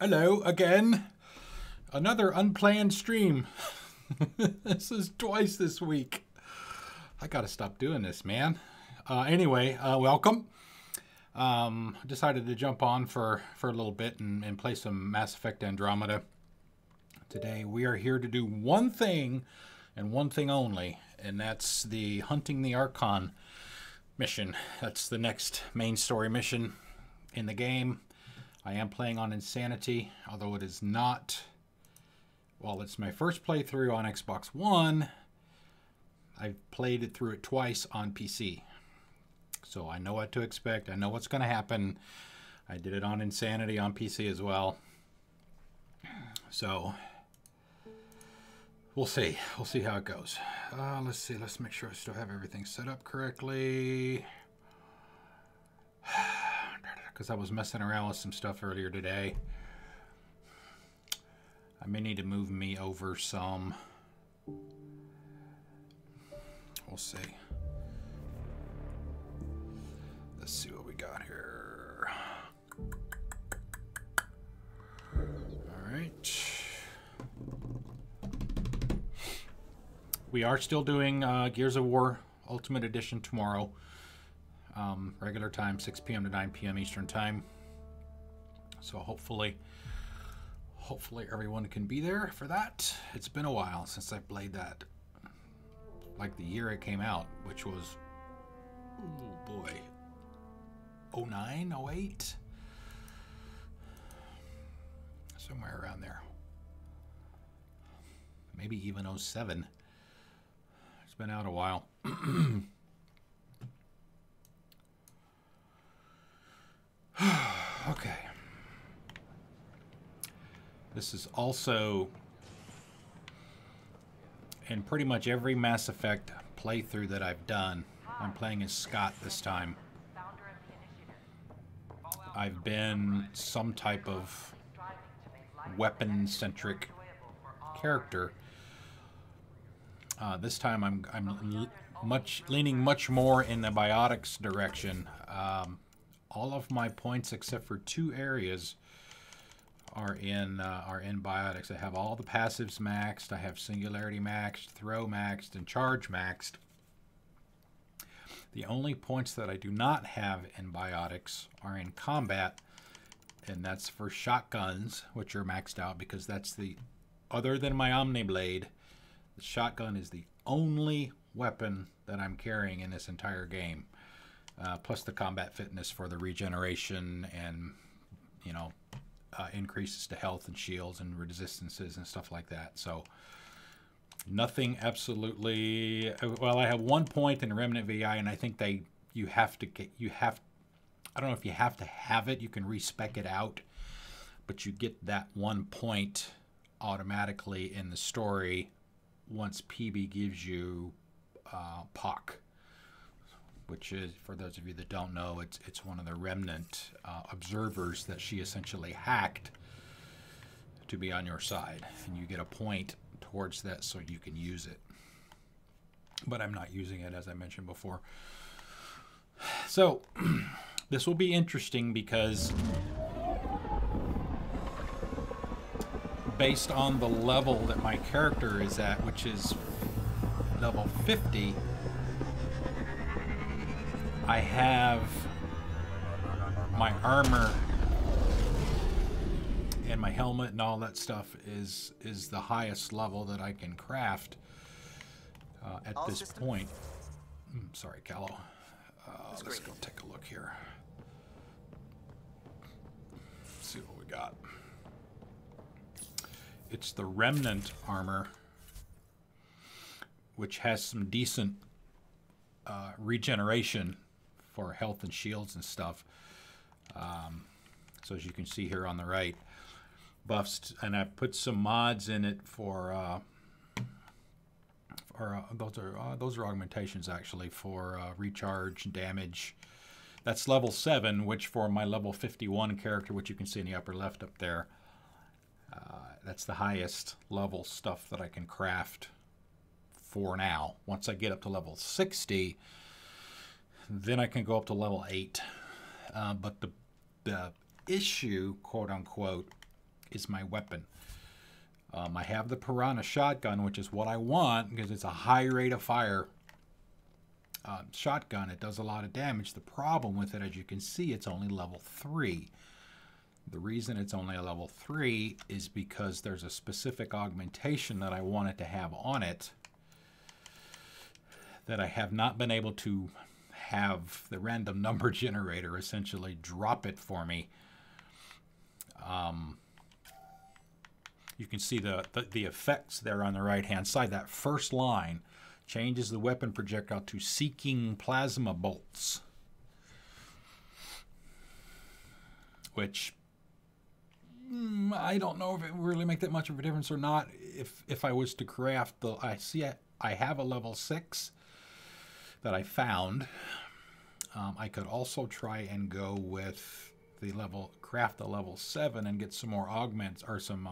Hello again. Another unplanned stream. This is twice this week. I gotta stop doing this, man. Anyway, welcome. Decided to jump on for a little bit and play some Mass Effect Andromeda. Today we are here to do one thing and one thing only, and that's the Hunting the Archon mission. That's the next main story mission in the game. I am playing on Insanity, although it is not, well, it's my first playthrough on Xbox One. I've played it through it twice on PC. So I know what to expect. I know what's going to happen. I did it on Insanity on PC as well. So we'll see. We'll see how it goes. Let's see. Let's make sure I still have everything set up correctly. Because I was messing around with some stuff earlier today. I may need to move me over some. We'll see. Let's see what we got here. All right. We are still doing Gears of War Ultimate Edition tomorrow. Regular time, 6 p.m. to 9 p.m. Eastern time. So hopefully everyone can be there for that. It's been a while since I played that. Like the year it came out, which was, oh boy, 09, 08? Somewhere around there. Maybe even 07. It's been out a while. Okay. This is also in pretty much every Mass Effect playthrough that I've done. I'm playing as Scott this time. I've been some type of weapon-centric character. This time I'm leaning much more in the biotics direction. All of my points except for 2 areas are in biotics. I have all the passives maxed. I have singularity maxed, throw maxed, and charge maxed. The only points that I do not have in biotics are in combat, and that's for shotguns, which are maxed out because that's the, other than my Omniblade, the shotgun is the only weapon that I'm carrying in this entire game. Plus the combat fitness for the regeneration and, you know, increases to health and shields and resistances and stuff like that. So nothing absolutely. Well, I have 1 point in Remnant VI, and I think I don't know if you have to have it. You can respec it out, but you get that 1 point automatically in the story once PB gives you POC. Which is, for those of you that don't know, it's one of the Remnant observers that she essentially hacked to be on your side. And you get a point towards that so you can use it. But I'm not using it, as I mentioned before. So, this will be interesting because based on the level that my character is at, which is level 50, I have my armor and my helmet and all that stuff is the highest level that I can craft at this point. Sorry, Callow. Let's go take a look here. Let's see what we got. It's the Remnant armor, which has some decent regeneration for health and shields and stuff. So as you can see here on the right, buffs, and I put some mods in it for those are augmentations actually for recharge, damage. That's level 7, which for my level 51 character, which you can see in the upper left up there, that's the highest level stuff that I can craft for now. Once I get up to level 60, then I can go up to level 8. But the issue, quote unquote, is my weapon. I have the Piranha shotgun, which is what I want because it's a high rate of fire shotgun. It does a lot of damage. The problem with it, as you can see, it's only level 3. The reason it's only a level 3 is because there's a specific augmentation that I wanted to have on it that I have not been able to have the random number generator essentially drop it for me. You can see the effects there on the right hand side. That first line changes the weapon projectile to seeking plasma bolts, which I don't know if it will really make that much of a difference or not. If I was to craft I have a level 6 that I found. I could also try and go with the craft the level 7 and get some more augments or some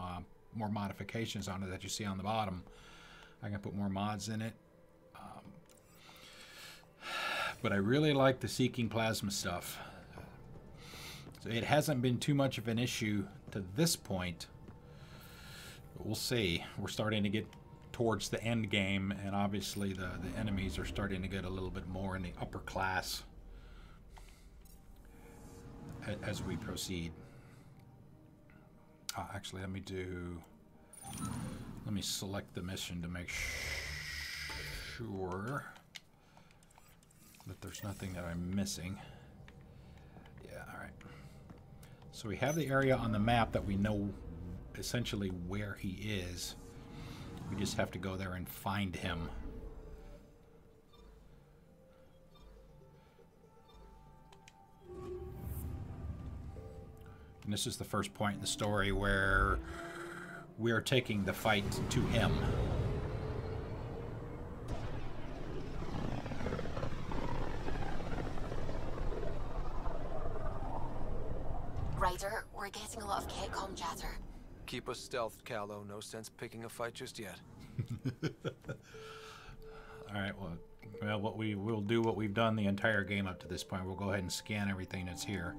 more modifications on it that you see on the bottom. I can put more mods in it. But I really like the seeking plasma stuff. So it hasn't been too much of an issue to this point. But we'll see. We're starting to get towards the end game, and obviously the enemies are starting to get a little bit more in the upper class as we proceed. Actually, let me select the mission to make sure that there's nothing that I'm missing. Yeah, all right. So we have the area on the map that we know essentially where he is. We just have to go there and find him. And this is the first point in the story where we're taking the fight to him. Ryder, we're getting a lot of Catcom chatter. Keep us stealthed, Callow. No sense picking a fight just yet. Alright, well, we'll do what we've done the entire game up to this point. We'll go ahead and scan everything that's here.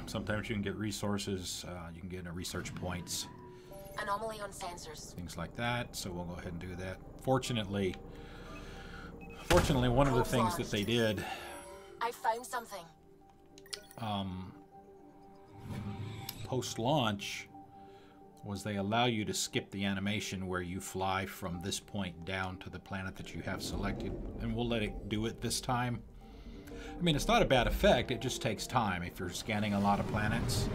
Sometimes you can get resources, you can get research points. Anomaly on sensors. Things like that, so we'll go ahead and do that. Fortunately, one of the things that they did... I found something. Post-launch was they allow you to skip the animation where you fly from this point down to the planet that you have selected, and we'll let it do it this time. I mean, it's not a bad effect, it just takes time. If you're scanning a lot of planets,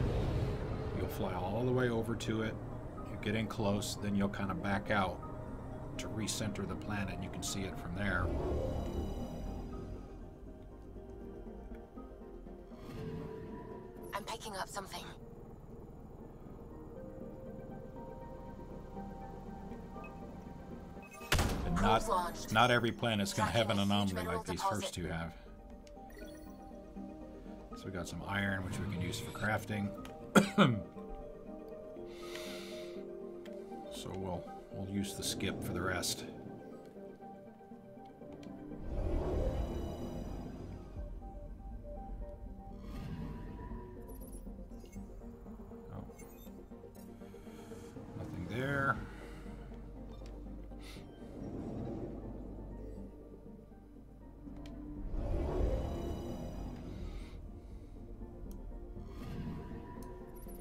you'll fly all the way over to it, you get in close, then you'll kind of back out to recenter the planet, and you can see it from there. I'm picking up something. And not every planet's going to have an anomaly like these first two have. So we got some iron, which we can use for crafting. So we'll use the skip for the rest. Oh. Nothing there.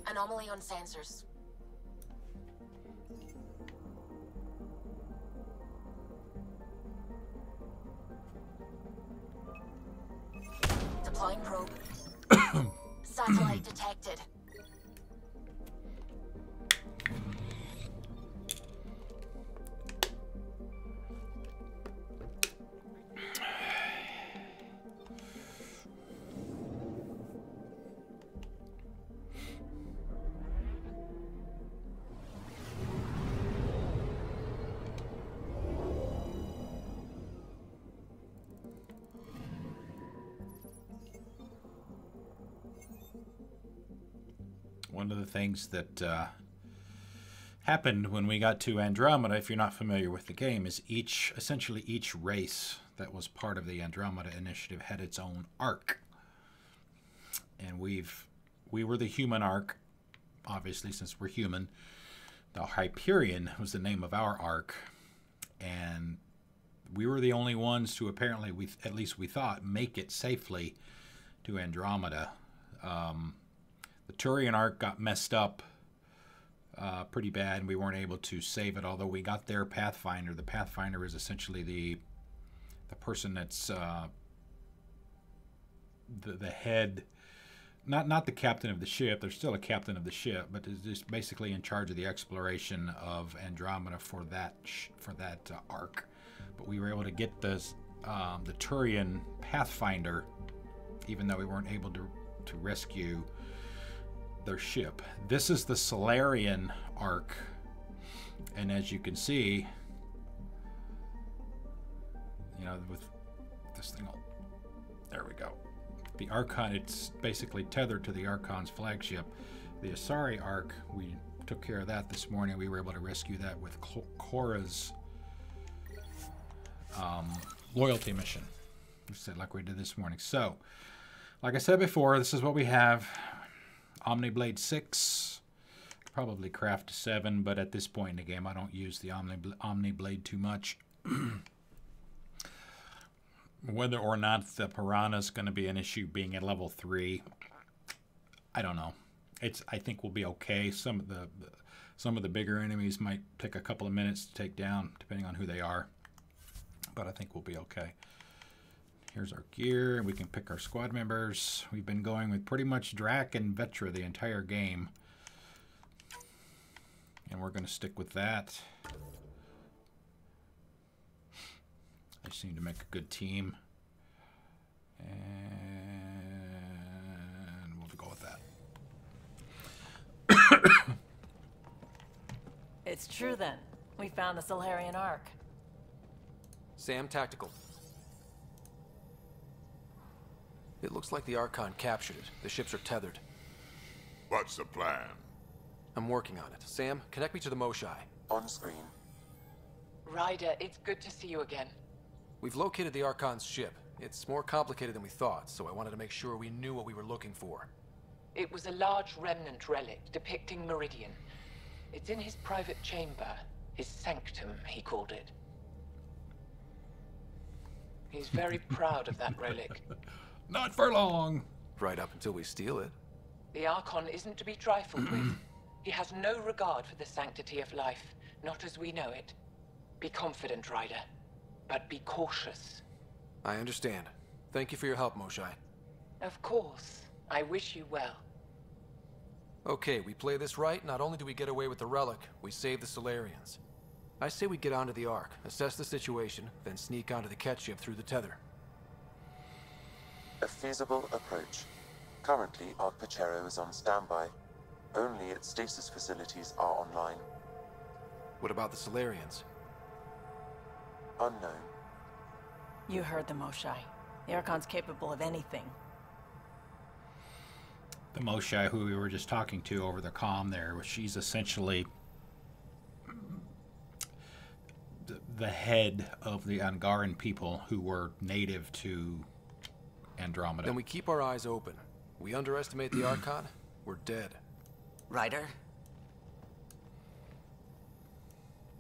Anomaly on sensors. Deploying probe. Satellite detected. One of the things that happened when we got to Andromeda, if you're not familiar with the game, is essentially each race that was part of the Andromeda initiative had its own arc. And we were the human arc, obviously, since we're human. The Hyperion was the name of our ark, and we were the only ones to apparently, at least we thought, make it safely to Andromeda. The Turian ark got messed up pretty bad, and we weren't able to save it, although we got their Pathfinder. The Pathfinder is essentially the person that's the head, not the captain of the ship. There's still a captain of the ship, but is just basically in charge of the exploration of Andromeda for that arc. But we were able to get the Turian Pathfinder, even though we weren't able to rescue their ship. This is the Solarian arc, and as you can see, you know, with this thing, there we go. The Archon, it's basically tethered to the Archon's flagship. The Asari arc, we took care of that this morning. We were able to rescue that with Korra's loyalty mission, like we did this morning. So, like I said before, this is what we have. Omniblade 6, probably craft 7, but at this point in the game, I don't use the Omniblade too much. Whether or not the Piranha is going to be an issue being at level 3, I don't know. I think we'll be okay. Some of the bigger enemies might take a couple of minutes to take down, depending on who they are. But I think we'll be okay. Here's our gear. We can pick our squad members. We've been going with pretty much Drac and Vetra the entire game, and we're going to stick with that. They seem to make a good team, and we'll go with that. It's true then. We found the Solarian Ark. Sam, tactical. It looks like the Archon captured it. The ships are tethered. What's the plan? I'm working on it. Sam, connect me to the Moshai. On screen. Ryder, it's good to see you again. We've located the Archon's ship. It's more complicated than we thought, so I wanted to make sure we knew what we were looking for. It was a large remnant relic depicting Meridian. It's in his private chamber. His sanctum, he called it. He's very proud of that relic. Not for long. Right up until we steal it. The Archon isn't to be trifled with. He has no regard for the sanctity of life, not as we know it. Be confident, Ryder, but be cautious. I understand. Thank you for your help, Moshai. Of course. I wish you well. Okay, we play this right. Not only do we get away with the relic, we save the Solarians. I say we get onto the Ark, assess the situation, then sneak onto the catch ship through the tether. A feasible approach. Currently, Ark Pachero is on standby. Only its stasis facilities are online. What about the Solarians? Unknown. You heard the Moshai. The Archon's capable of anything. The Moshai, who we were just talking to over the comm there, she's essentially the head of the Angaran people who were native to Andromeda. Then we keep our eyes open. We underestimate the Archon, we're dead. Ryder?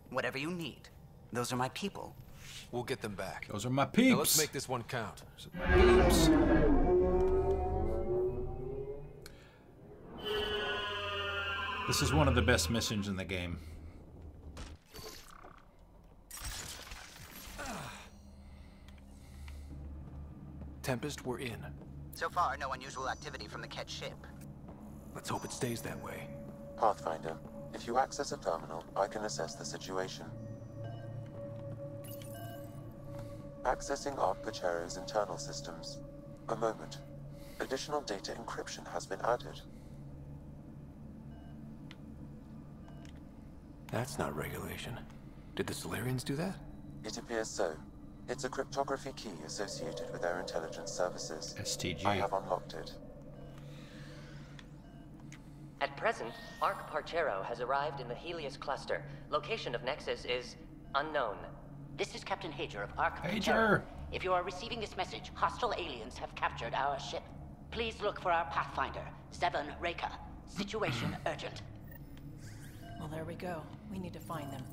Whatever you need. Those are my people. We'll get them back. Those are my peeps. Now let's make this one count. Peeps. This is one of the best missions in the game. Tempest, we're in. So far, no unusual activity from the Ket ship. Let's hope it stays that way. Pathfinder, if you access a terminal, I can assess the situation. Accessing Ark Pachero's internal systems. A moment. Additional data encryption has been added. That's not regulation. Did the Solarians do that? It appears so. It's a cryptography key associated with their intelligence services. STG. I have unlocked it. At present, Ark Parchero has arrived in the Helios cluster. Location of Nexus is unknown. This is Captain Hager of Ark Hager! Parchero. If you are receiving this message, hostile aliens have captured our ship. Please look for our Pathfinder, Zevon Reka. Situation urgent. Well, there we go. We need to find them.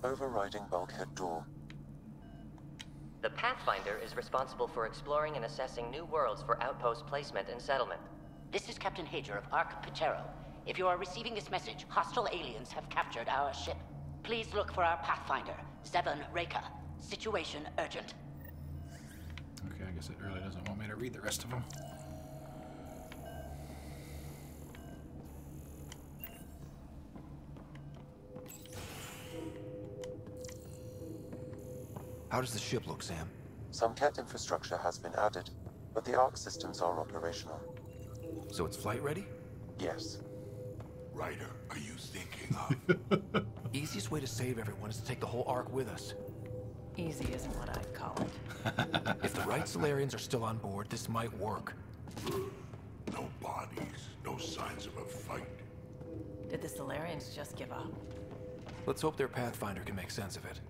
Overriding bulkhead door. The Pathfinder is responsible for exploring and assessing new worlds for outpost placement and settlement. This is Captain Hager of Ark Pachero. If you are receiving this message, hostile aliens have captured our ship. Please look for our Pathfinder, Zevon Reka. Situation urgent. Okay, I guess it really doesn't want me to read the rest of them. How does the ship look, Sam? Some CAT infrastructure has been added, but the Ark systems are operational. So it's flight ready? Yes. Ryder, are you thinking of? Easiest way to save everyone is to take the whole Ark with us. Easy isn't what I'd call it. If the right Solarians are still on board, this might work. No bodies, no signs of a fight. Did the Solarians just give up? Let's hope their Pathfinder can make sense of it.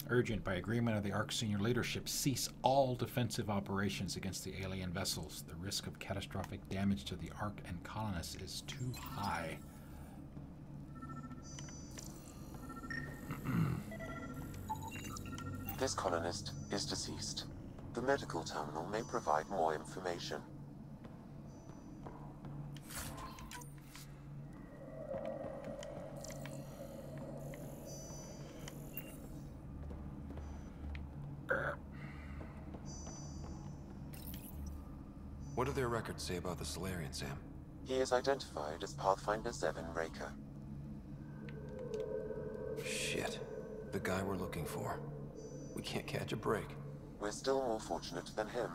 Urgent, by agreement of the Ark senior leadership, cease all defensive operations against the alien vessels. The risk of catastrophic damage to the Ark and colonists is too high. This colonist is deceased. The medical terminal may provide more information. What do their records say about the Solarian, Sam? He is identified as Pathfinder Zevon Reka. Shit. The guy we're looking for. We can't catch a break. We're still more fortunate than him.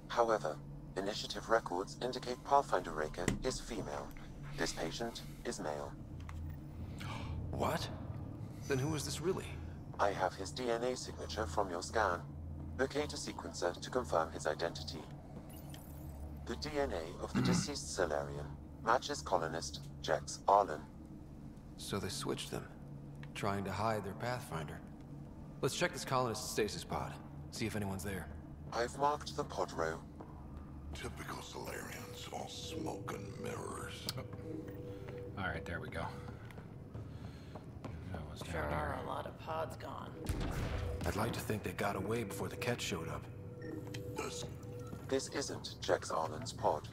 However, initiative records indicate Pathfinder Reka is female. This patient is male. What? Then who is this really? I have his DNA signature from your scan. Locate a sequencer to confirm his identity. The DNA of the deceased Solarian matches colonist Jex Arlen. So they switched them, trying to hide their Pathfinder. Let's check this colonist's stasis pod, see if anyone's there. I've marked the pod row. Typical Solarians, all smoke and mirrors. Oh. All right, there we go. That was down Sure there. are a lot of pods gone. I'd like to think they got away before the Ket showed up. This isn't Jex Arlen's pod.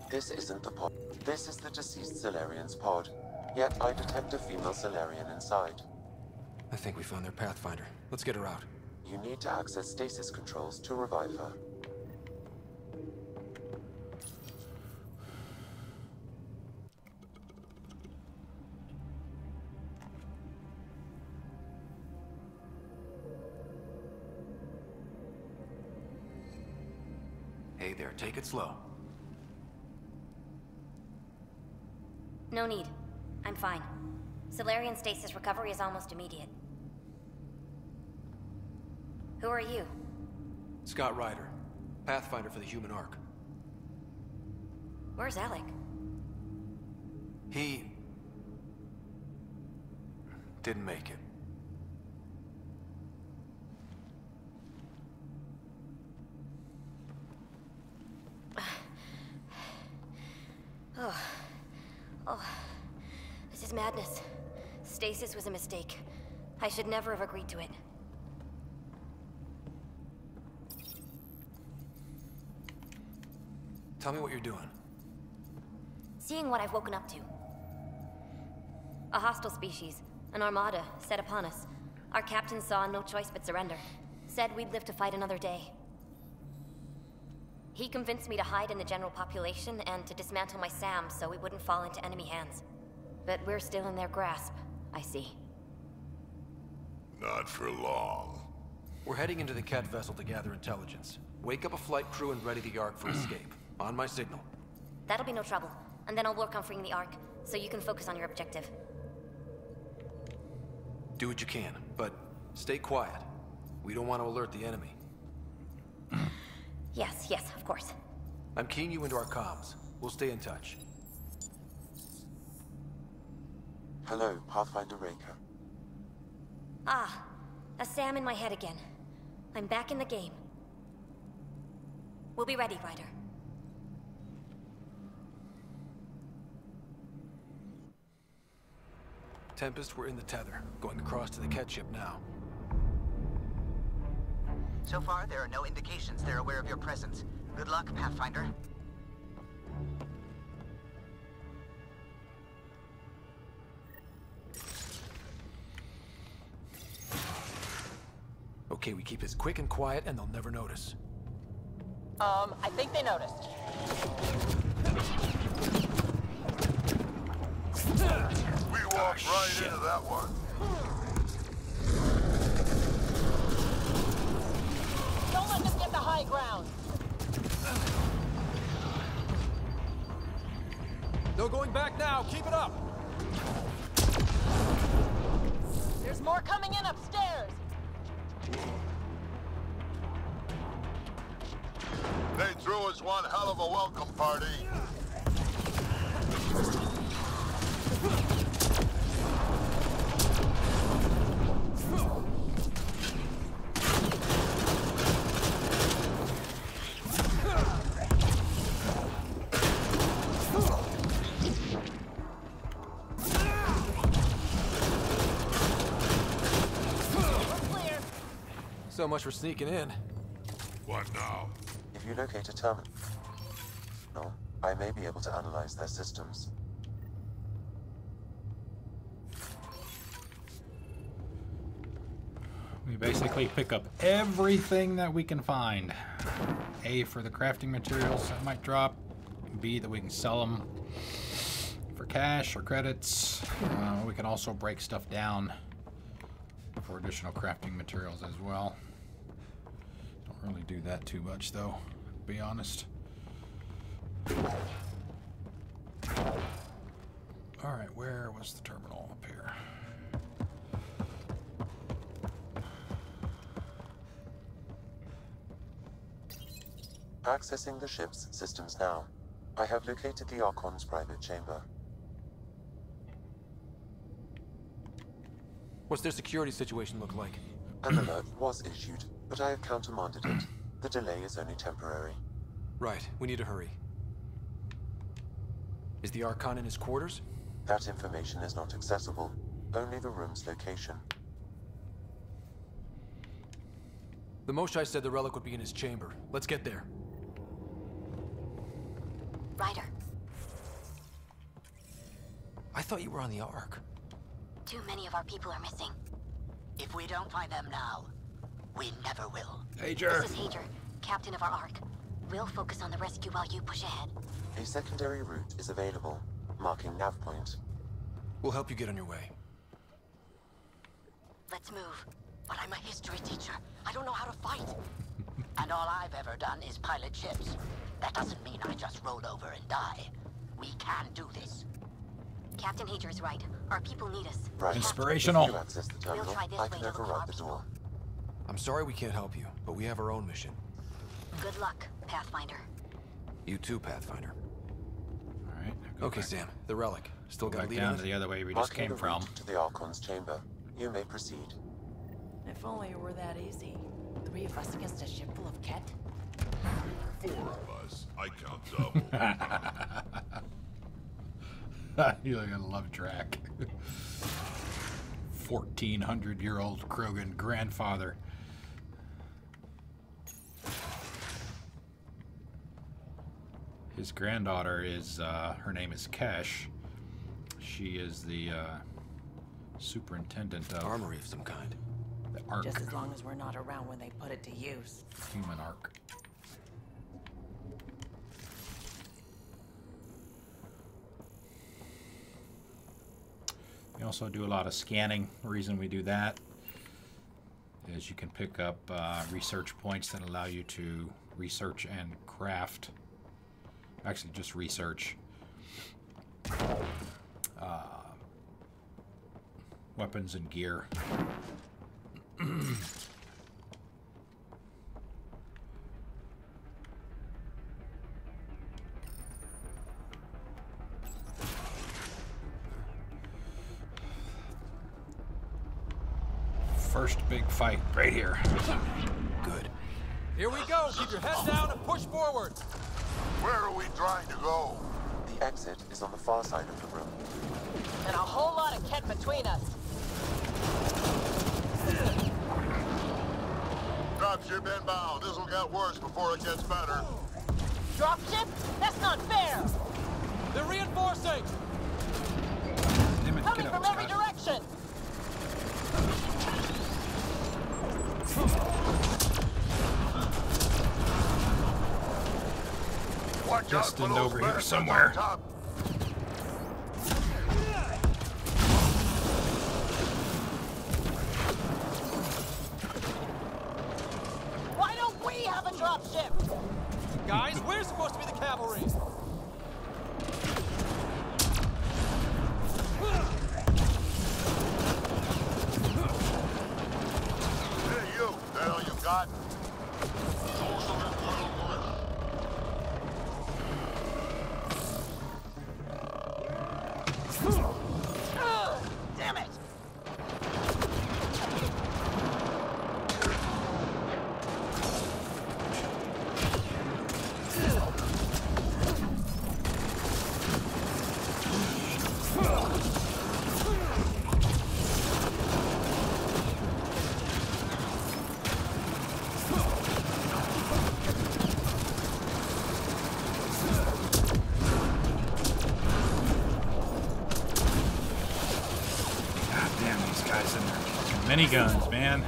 This isn't the pod. This is the deceased Solarian's pod. Yet I detect a female Solarian inside. I think we found their Pathfinder. Let's get her out. You need to access stasis controls to revive her. Hey there, take it slow. No need. I'm fine. Solarian stasis recovery is almost immediate. Who are you? Scott Ryder, Pathfinder for the human Ark. Where's Alec? He didn't make it. Oh, this is madness. Stasis was a mistake. I should never have agreed to it. Tell me what you're doing. Seeing what I've woken up to. A hostile species, an armada, set upon us. Our captain saw no choice but surrender. Said we'd live to fight another day. He convinced me to hide in the general population and to dismantle my SAM so we wouldn't fall into enemy hands. But we're still in their grasp, I see. Not for long. We're heading into the Ket vessel to gather intelligence. Wake up a flight crew and ready the Ark for escape. On my signal. That'll be no trouble. And then I'll work on freeing the Ark, so you can focus on your objective. Do what you can, but stay quiet. We don't want to alert the enemy. Yes, yes, of course. I'm keying you into our comms. We'll stay in touch. Hello, Pathfinder Raker. Ah, a Sam in my head again. I'm back in the game. We'll be ready, Ryder. Tempest, we're in the tether. Going across to the Ket ship now. So far, there are no indications they're aware of your presence. Good luck, Pathfinder. Okay, we keep this quick and quiet and they'll never notice. I think they noticed. We walked right into that one. Don't let them get the high ground. No going back now. Keep it up. There's more coming in upstairs. They threw us one hell of a welcome party. So much for sneaking in. What now? If you locate a terminal, I may be able to analyze their systems. We basically pick up everything that we can find. A, for the crafting materials that might drop. B, that we can sell them for cash or credits. We can also break stuff down for additional crafting materials as well. Don't really do that too much though, to be honest. Alright, where was the terminal up here? Accessing the ship's systems now. I have located the Archon's private chamber. What's their security situation look like? An alert was issued, but I have countermanded it. The delay is only temporary. Right, we need to hurry. Is the Archon in his quarters? That information is not accessible. Only the room's location. The Moshai said the relic would be in his chamber. Let's get there. Ryder, I thought you were on the Ark. too many of our people are missing. If we don't find them now, we never will. Hager! This is Hager, captain of our Ark. We'll focus on the rescue while you push ahead. A secondary route is available, marking nav point. We'll help you get on your way. Let's move. But I'm a history teacher. I don't know how to fight. And all I've ever done is pilot ships. That doesn't mean I just roll over and die. We can do this. Captain Hager's right. Our people need us. Right. Inspirational. If you access the terminal, We'll try this I way can to look for our override the people. door. I'm sorry we can't help you, but we have our own mission. Good luck, Pathfinder. You too, Pathfinder. Alright. Okay, Sam. The relic. Still got to Back lead down on to it? the other way we just Marking came the from. route to the Archon's chamber. You may proceed. If only it were that easy. 3 of us against a ship full of Ket. 4 of us. I count double. You're gonna love track. 1400-year-old Krogan grandfather. His granddaughter is, her name is Kesh. She is the superintendent of Armory of some kind. the Ark, Just as long as we're not around when they put it to use. human Ark. We also do a lot of scanning. The reason we do that is you can pick up research points that allow you to research and craft. Actually, just research weapons and gear. first big fight right here. Good. Here we go. Keep your head down and push forward. Where are we trying to go? The exit is on the far side of the room. And a whole lot of Kett between us. Dropship inbound. This'll get worse before it gets better. Dropship? That's not fair! They're reinforcing. Damn it, Coming get from up, every Scott. direction! Watch out for Destined those over here bastards somewhere. on top. Why don't we have a dropship? Guys, we're supposed to be the cavalry. Hey, you. That all you got? Damn it! God damn, these guys in their fucking miniguns, man.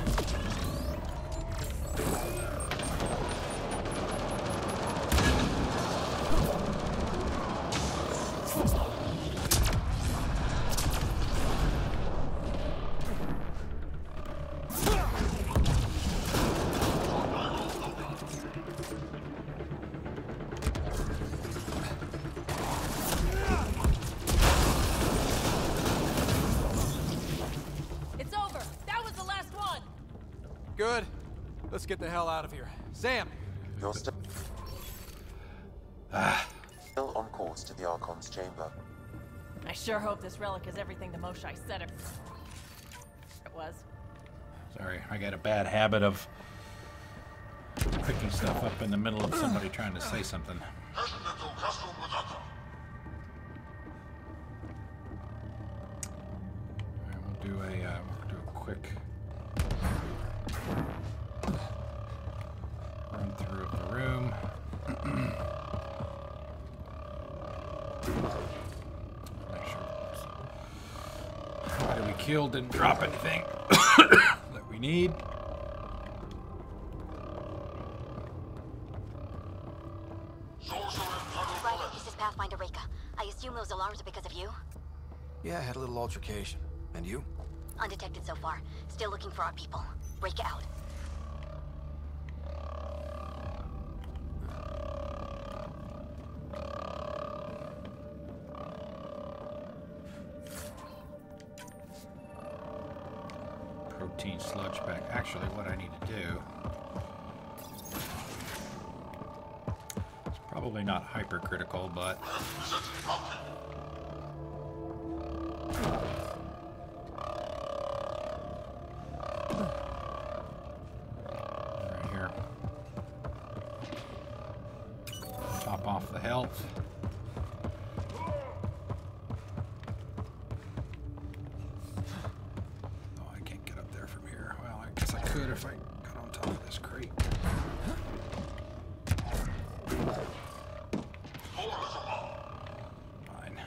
It's over! That was the last one! Good. Let's get the hell out of here. Sam. You're still on course to the Archon's chamber. I sure hope this relic is everything the Moshai said it was. Sorry, I got a bad habit of picking stuff up in the middle of somebody trying to say something. Alright, we'll do a quick run through of the room. Make sure nobody we killed didn't drop anything that we need. Ryder, this is Pathfinder Reka. I assume those alarms are because of you? Yeah, I had a little altercation. And you? Undetected so far. Still looking for our people. Reka out. Protein sludge pack. Actually, what I need to do. It's probably not hypercritical, but. Right here. Top off the health. Oh, I can't get up there from here. Well, I guess I could if I got on top of this crate. Fine.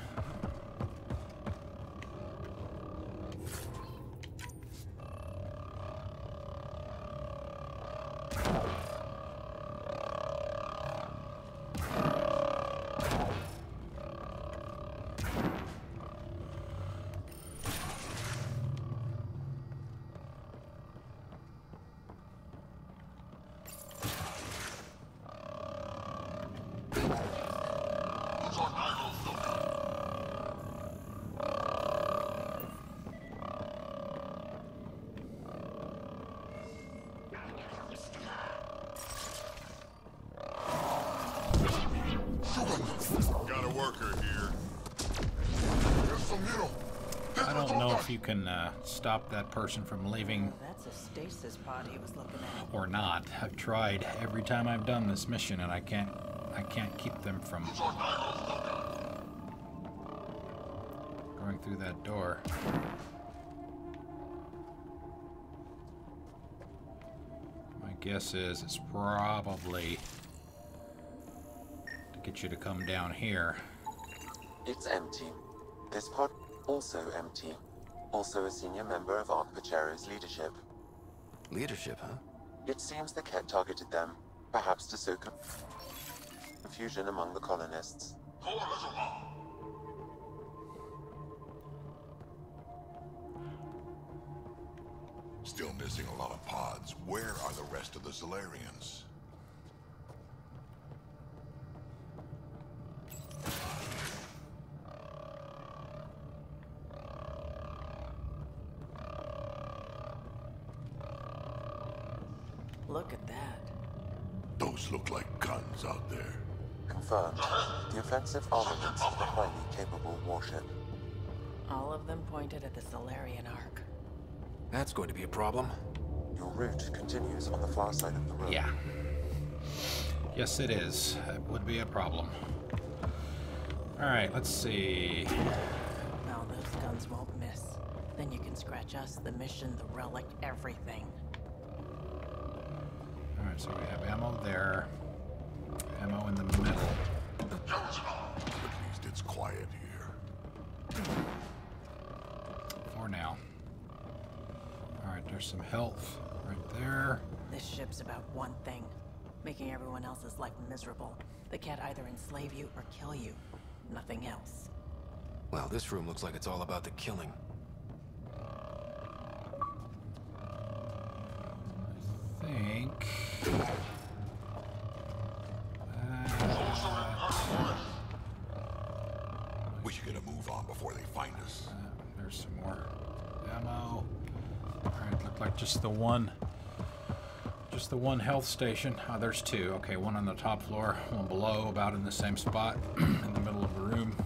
you can stop that person from leaving. That's a stasis pod he was looking at. Or not. I've tried every time I've done this mission, and I can't keep them from going through that door. My guess is it's probably to get you to come down here. It's empty. This pod also empty. Also a senior member of Ark Pachero's leadership. Leadership, huh? It seems the Ket targeted them, perhaps to sow confusion among the colonists. Still missing a lot of pods. Where are the rest of the Solarians? Look at that. Those look like guns out there. Confirmed. The offensive armaments of a highly capable warship. All of them pointed at the Solarian Ark. That's going to be a problem. Your route continues on the far side of the road. Yeah. Yes, it is. It would be a problem. Alright, let's see. Now those guns won't miss. Then you can scratch us, the mission, the relic, everything. Alright, so we have ammo there. Ammo in the middle. At least it's quiet here. For now. Alright, there's some health right there. This ship's about one thing. Making everyone else's life miserable. The Ket either enslave you or kill you. Nothing else. Well, this room looks like it's all about the killing. I think... We should get a move on before they find us. There's some more ammo. Alright, looked like just the one health station. Oh, there's two. Okay, one on the top floor, one below, about in the same spot, in the middle of the room.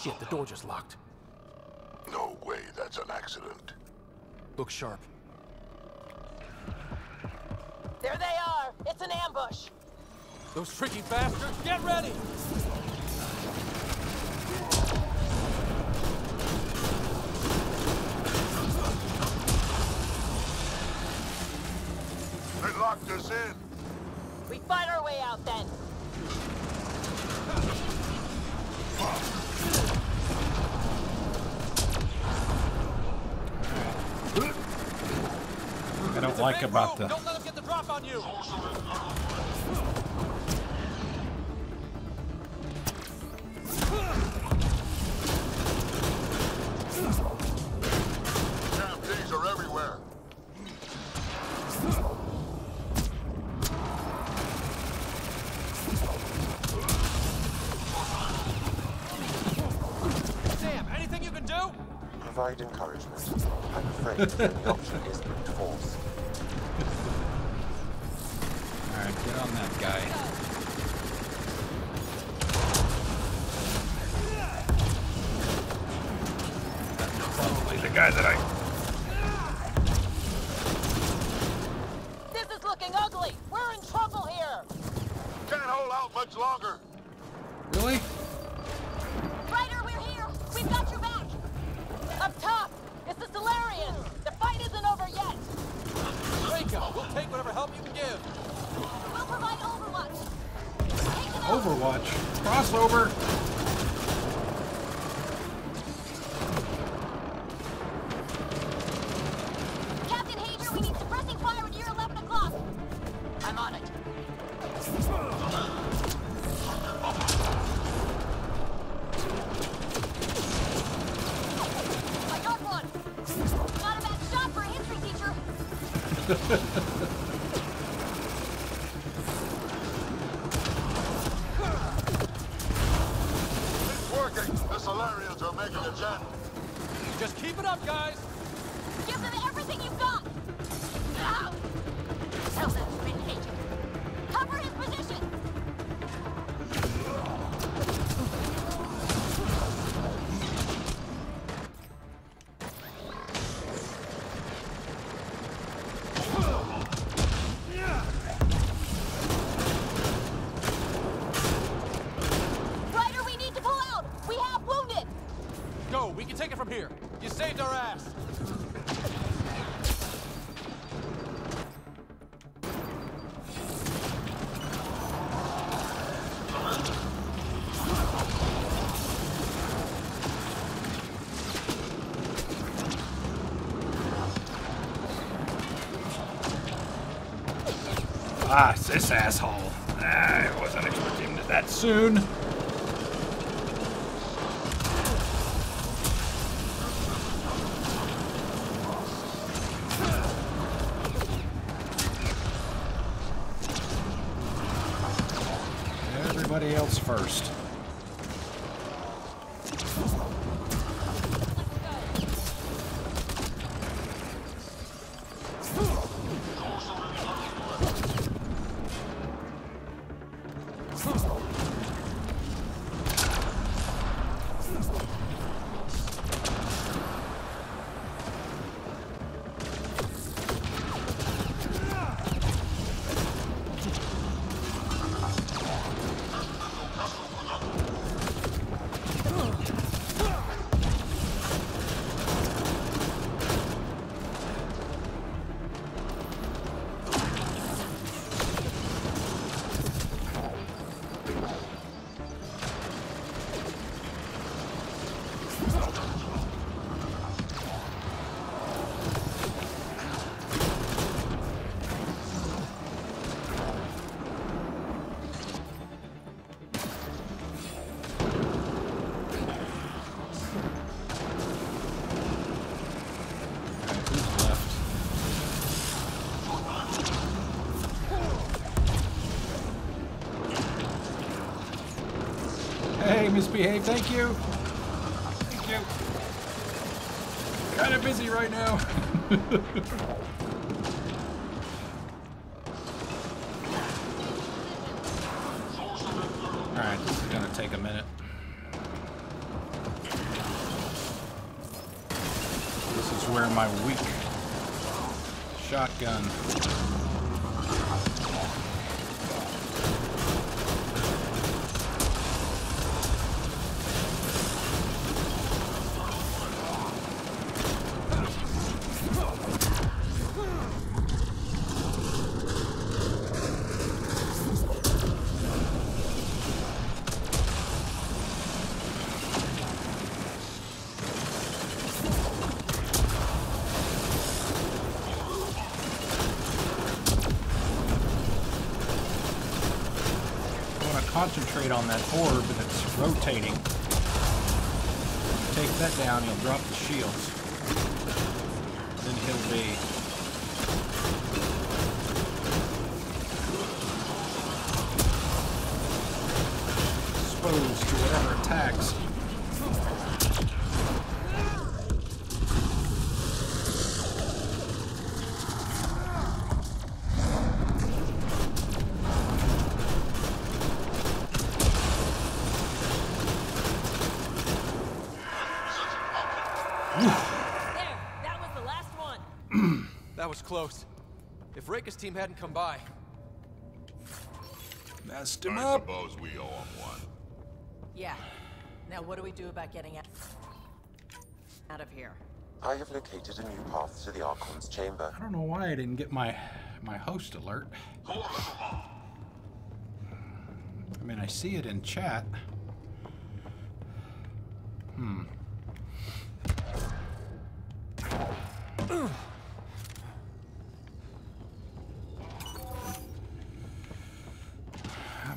Shit, the door just locked. No way, that's an accident. Look sharp. There they are! It's an ambush! Those tricky bastards, get ready! They locked us in. We fight our way out then! I don't like about the... Don't let them get the drop on you! Damn things are everywhere. Sam, anything you can do? Provide encouragement. I'm afraid the only option is brute force. Alright, get on that guy. That's probably the guy that I... This is looking ugly! We're in trouble here! Can't hold out much longer. Really? Ryder, we're here! We've got your back! Up top! It's the Solarians! The fight isn't over yet! Reka, we'll take whatever help you can give. We'll provide Overwatch! Take it out! Overwatch. Crossover. Captain Hager, we need suppressing fire near 11 o'clock! I'm on it. I got one! Not a bad shot for a history teacher! It's working. The Solarians are making a jet. Just keep it up, guys! Give them everything you've got! Now! Tell them to bring Hager. Cover his position! can take it from here. You saved our ass. Ah, it's this asshole. I wasn't expecting it that soon. Everybody else first. Hey, misbehave, thank you. Thank you. Kind of busy right now. Alright, this is gonna take a minute. This is where my weak shotgun. Concentrate on that orb that's rotating. Take that down, he'll drop the shields. Then he'll be exposed to whatever attacks. That was close. If Reika's team hadn't come by. Messed him I up. suppose we owe him one. Yeah. Now what do we do about getting out of here? I have located a new path to the Archon's chamber. I don't know why I didn't get my host alert. I mean, I see it in chat. I'm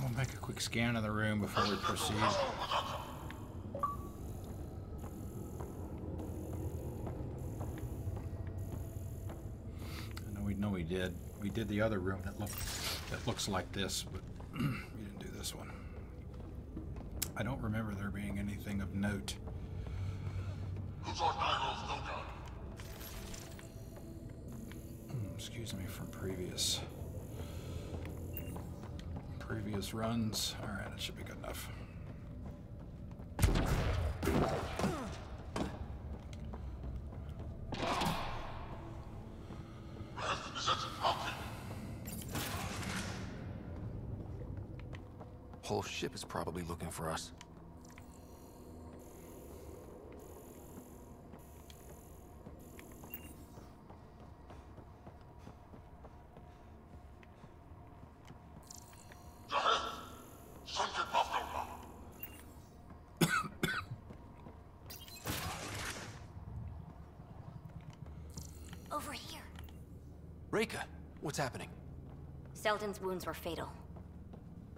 gonna make a quick scan of the room before we proceed. We did. We did the other room that looks like this, but we didn't do this one. I don't remember there being anything of note. Excuse me, from previous runs. All right, that should be good enough. Whole ship is probably looking for us. over here. Reika, what's happening? Selden's wounds were fatal.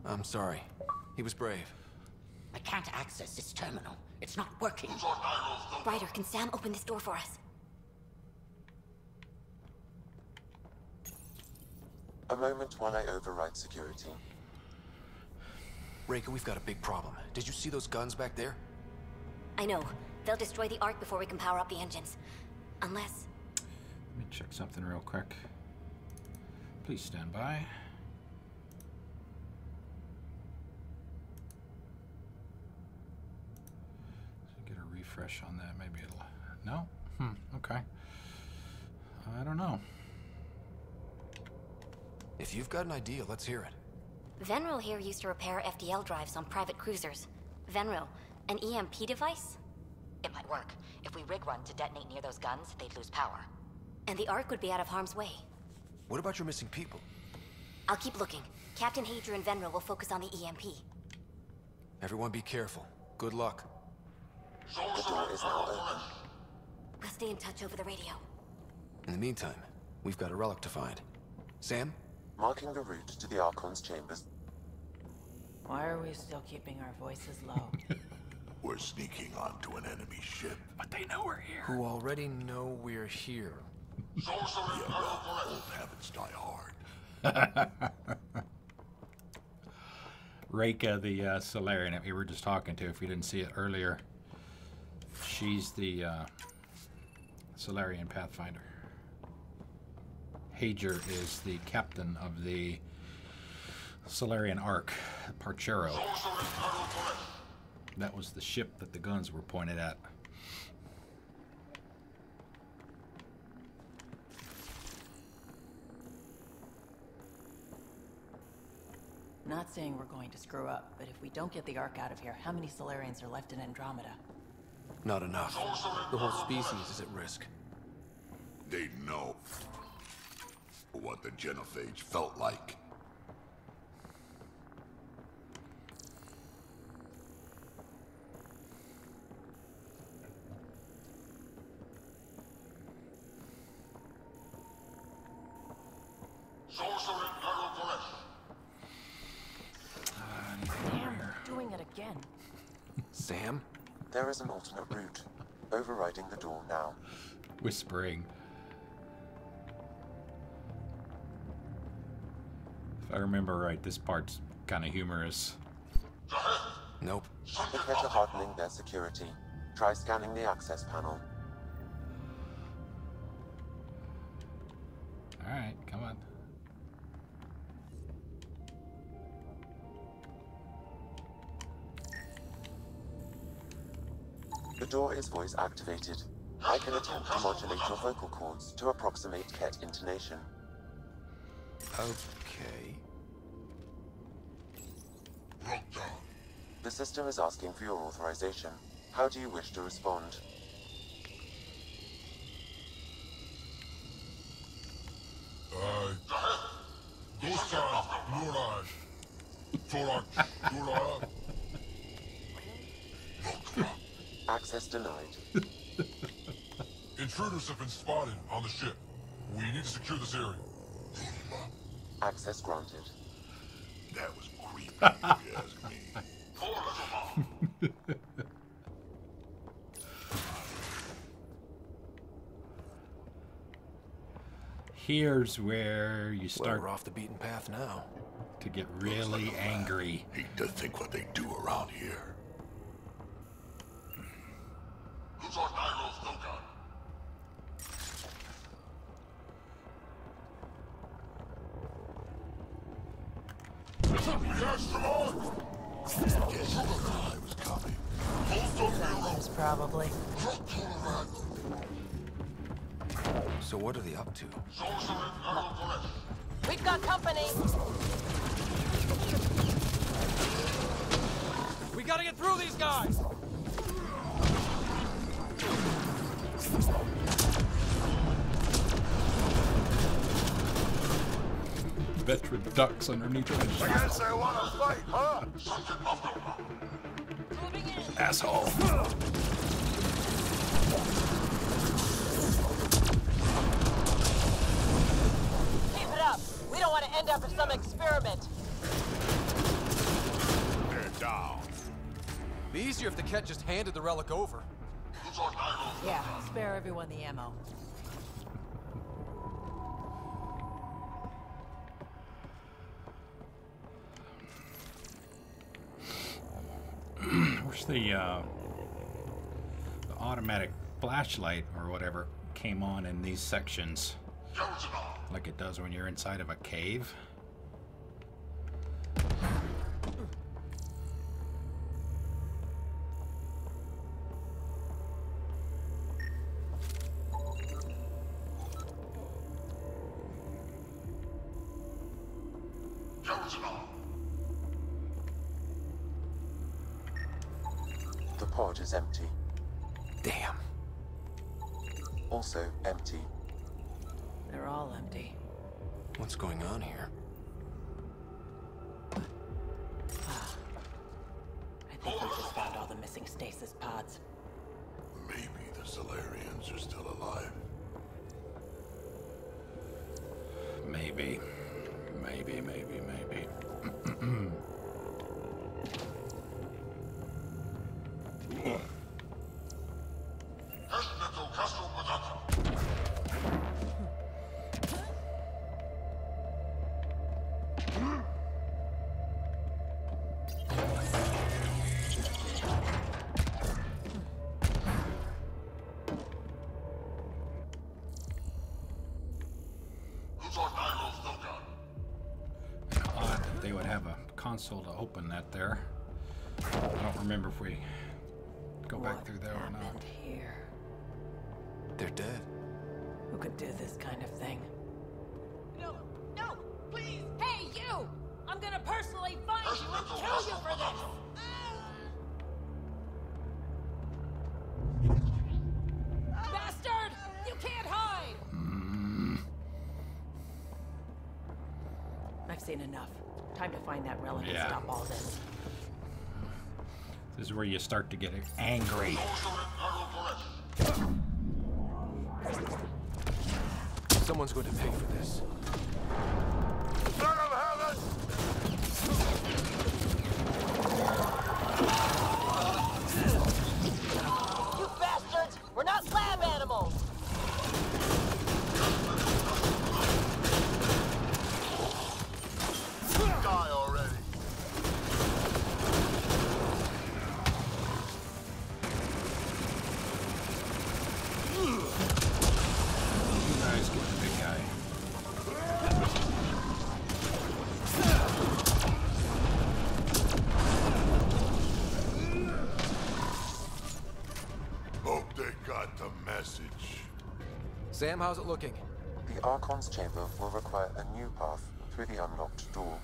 I'm sorry. He was brave. I can't access this terminal. It's not working. Ryder, can Sam open this door for us? A moment while I override security. Reika, we've got a big problem. Did you see those guns back there? I know. They'll destroy the Ark before we can power up the engines. Unless... Let me check something real quick. Please stand by. So get a refresh on that. Maybe it'll... No? Okay. I don't know. If you've got an idea, let's hear it. Venril here used to repair FDL drives on private cruisers. Venril, an EMP device? It might work. If we rig one to detonate near those guns, they'd lose power. And the Ark would be out of harm's way. What about your missing people? I'll keep looking. Captain Hadra and Venril will focus on the EMP. Everyone be careful. Good luck. The door is now open. We'll stay in touch over the radio. In the meantime, we've got a relic to find. Sam? Marking the route to the Archon's chambers. Why are we still keeping our voices low? We're sneaking onto an enemy ship. But they know we're here. Who already know we're here. Yeah, well, old habits die hard. Reika, the Solarian that we were just talking to, if you didn't see it earlier, she's the Solarian Pathfinder. Hager is the captain of the Solarian Ark, Parchero. That was the ship that the guns were pointed at. Not saying we're going to screw up, but if we don't get the Ark out of here, how many Solarians are left in Andromeda? Not enough. The whole species is at risk. They know what the genophage felt like. Damn, they're doing it again. Sam? There is an alternate route. Overriding the door now. Whispering. If I remember right, this part's kind of humorous. Nope. The Kett are hardening their security. Try scanning the access panel. Alright, come on. The door is voice activated. I can attempt to modulate your vocal cords to approximate Kett intonation. Okay. The system is asking for your authorization. How do you wish to respond? Access denied. Intruders have been spotted on the ship. We need to secure this area. Access granted. That was creepy, if you ask me. Here's where you Well, start we're off the beaten path now. to get really angry. Hate to think what they do around here. Probably. So what are they up to? We've got company. We gotta get through these guys! Veteran ducks underneath the I guess I wanna fight, huh? asshole. don't want to end up in some experiment. They're down. Be easier if the Ket just handed the relic over. Yeah, spare everyone the ammo. Where's the automatic flashlight or whatever came on in these sections? Like it does when you're inside of a cave. The pod is empty. Damn. Also empty. They're all empty. What's going on here? I think we just found all the missing stasis pods. Maybe the Solarians are still alive. Maybe. Maybe. Odd that they would have a console to open that there. I don't remember if we go back through there or not. What happened here? They're dead. Who could do this kind of thing? No, no, please! Hey, you! I'm gonna personally find you and kill you for this! Bastard! You can't hide! I've seen enough. Time to find that relic and stop all this. This is where you start to get angry. Someone's going to pay for this. You bastards! We're not lab animals! Die already. You guys get the big guy. Hope they got the message. Sam, how's it looking? The Archon's chamber will require a new path through the unlocked door.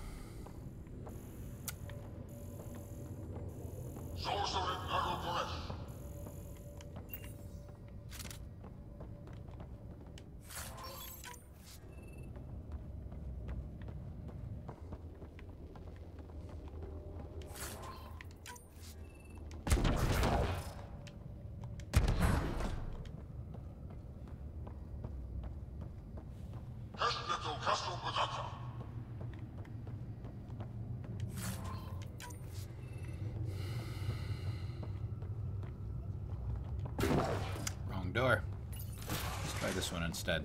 Wrong door. Let's try this one instead.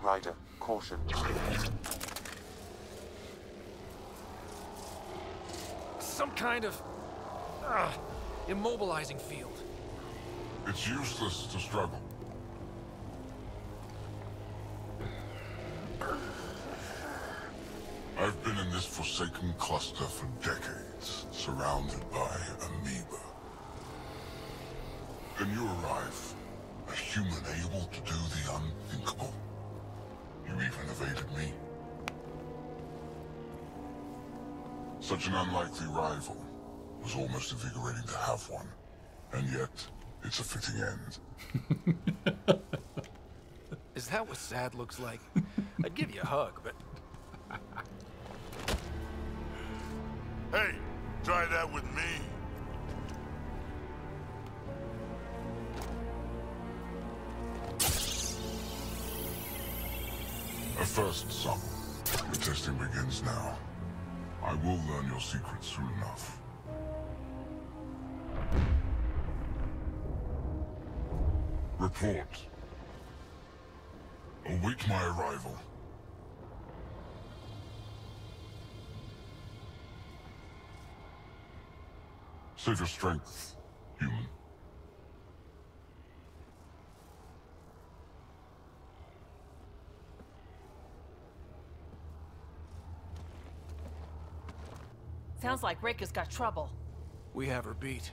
Ryder, caution. Some kind of immobilizing field. It's useless to struggle. I've been in this forsaken cluster for decades, surrounded by amoeba. Then you arrive, a human able to do the unthinkable. You even evaded me. Such an unlikely rival. Was almost invigorating to have one. And yet, it's a fitting end. Is that what sad looks like? I'd give you a hug, but... Hey, try that with me. first sample. The testing begins now. I will learn your secrets soon enough. Report. Await my arrival. Save your strength, human. Sounds like Rick has got trouble. We have her beat.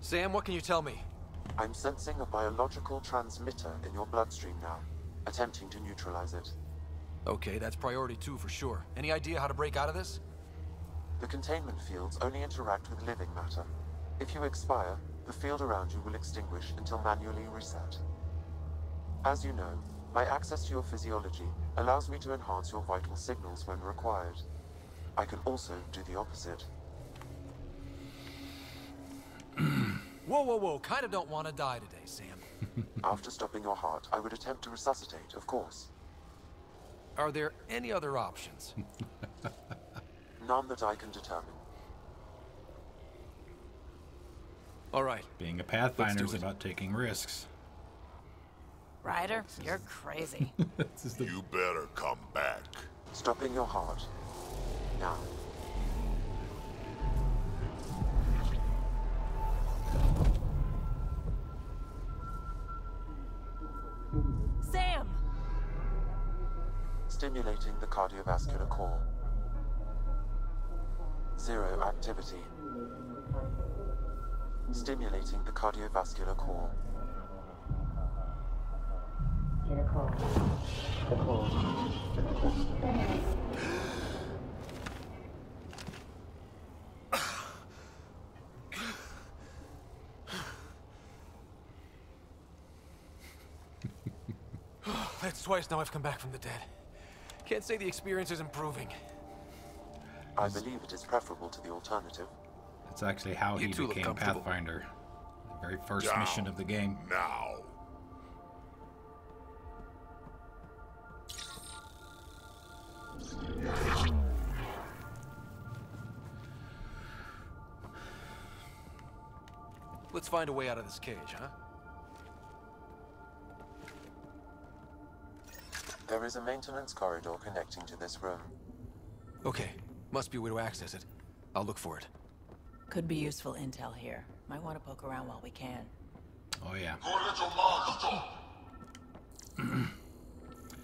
Sam, what can you tell me? I'm sensing a biological transmitter in your bloodstream now, attempting to neutralize it. Okay, that's priority 2 for sure. Any idea how to break out of this? The containment fields only interact with living matter. If you expire, the field around you will extinguish until manually reset. As you know, my access to your physiology allows me to enhance your vital signals when required. I can also do the opposite. Whoa, whoa, whoa. Kinda don't want to die today, Sam. After stopping your heart, I would attempt to resuscitate, of course. Are there any other options? None that I can determine. All right. Being a Pathfinder is about taking risks. Ryder, you're crazy. You better come back. Stopping your heart. Now. Sam! Stimulating the cardiovascular core. 0 activity. Stimulating the cardiovascular core. That's twice now I've come back from the dead. Can't say the experience is improving. I believe it is preferable to the alternative. That's actually how he became Pathfinder. The very first mission of the game. Now. Let's find a way out of this cage, huh? There is a maintenance corridor connecting to this room. Okay. Must be a way to access it. I'll look for it. Could be useful intel here. Might want to poke around while we can. Oh, yeah.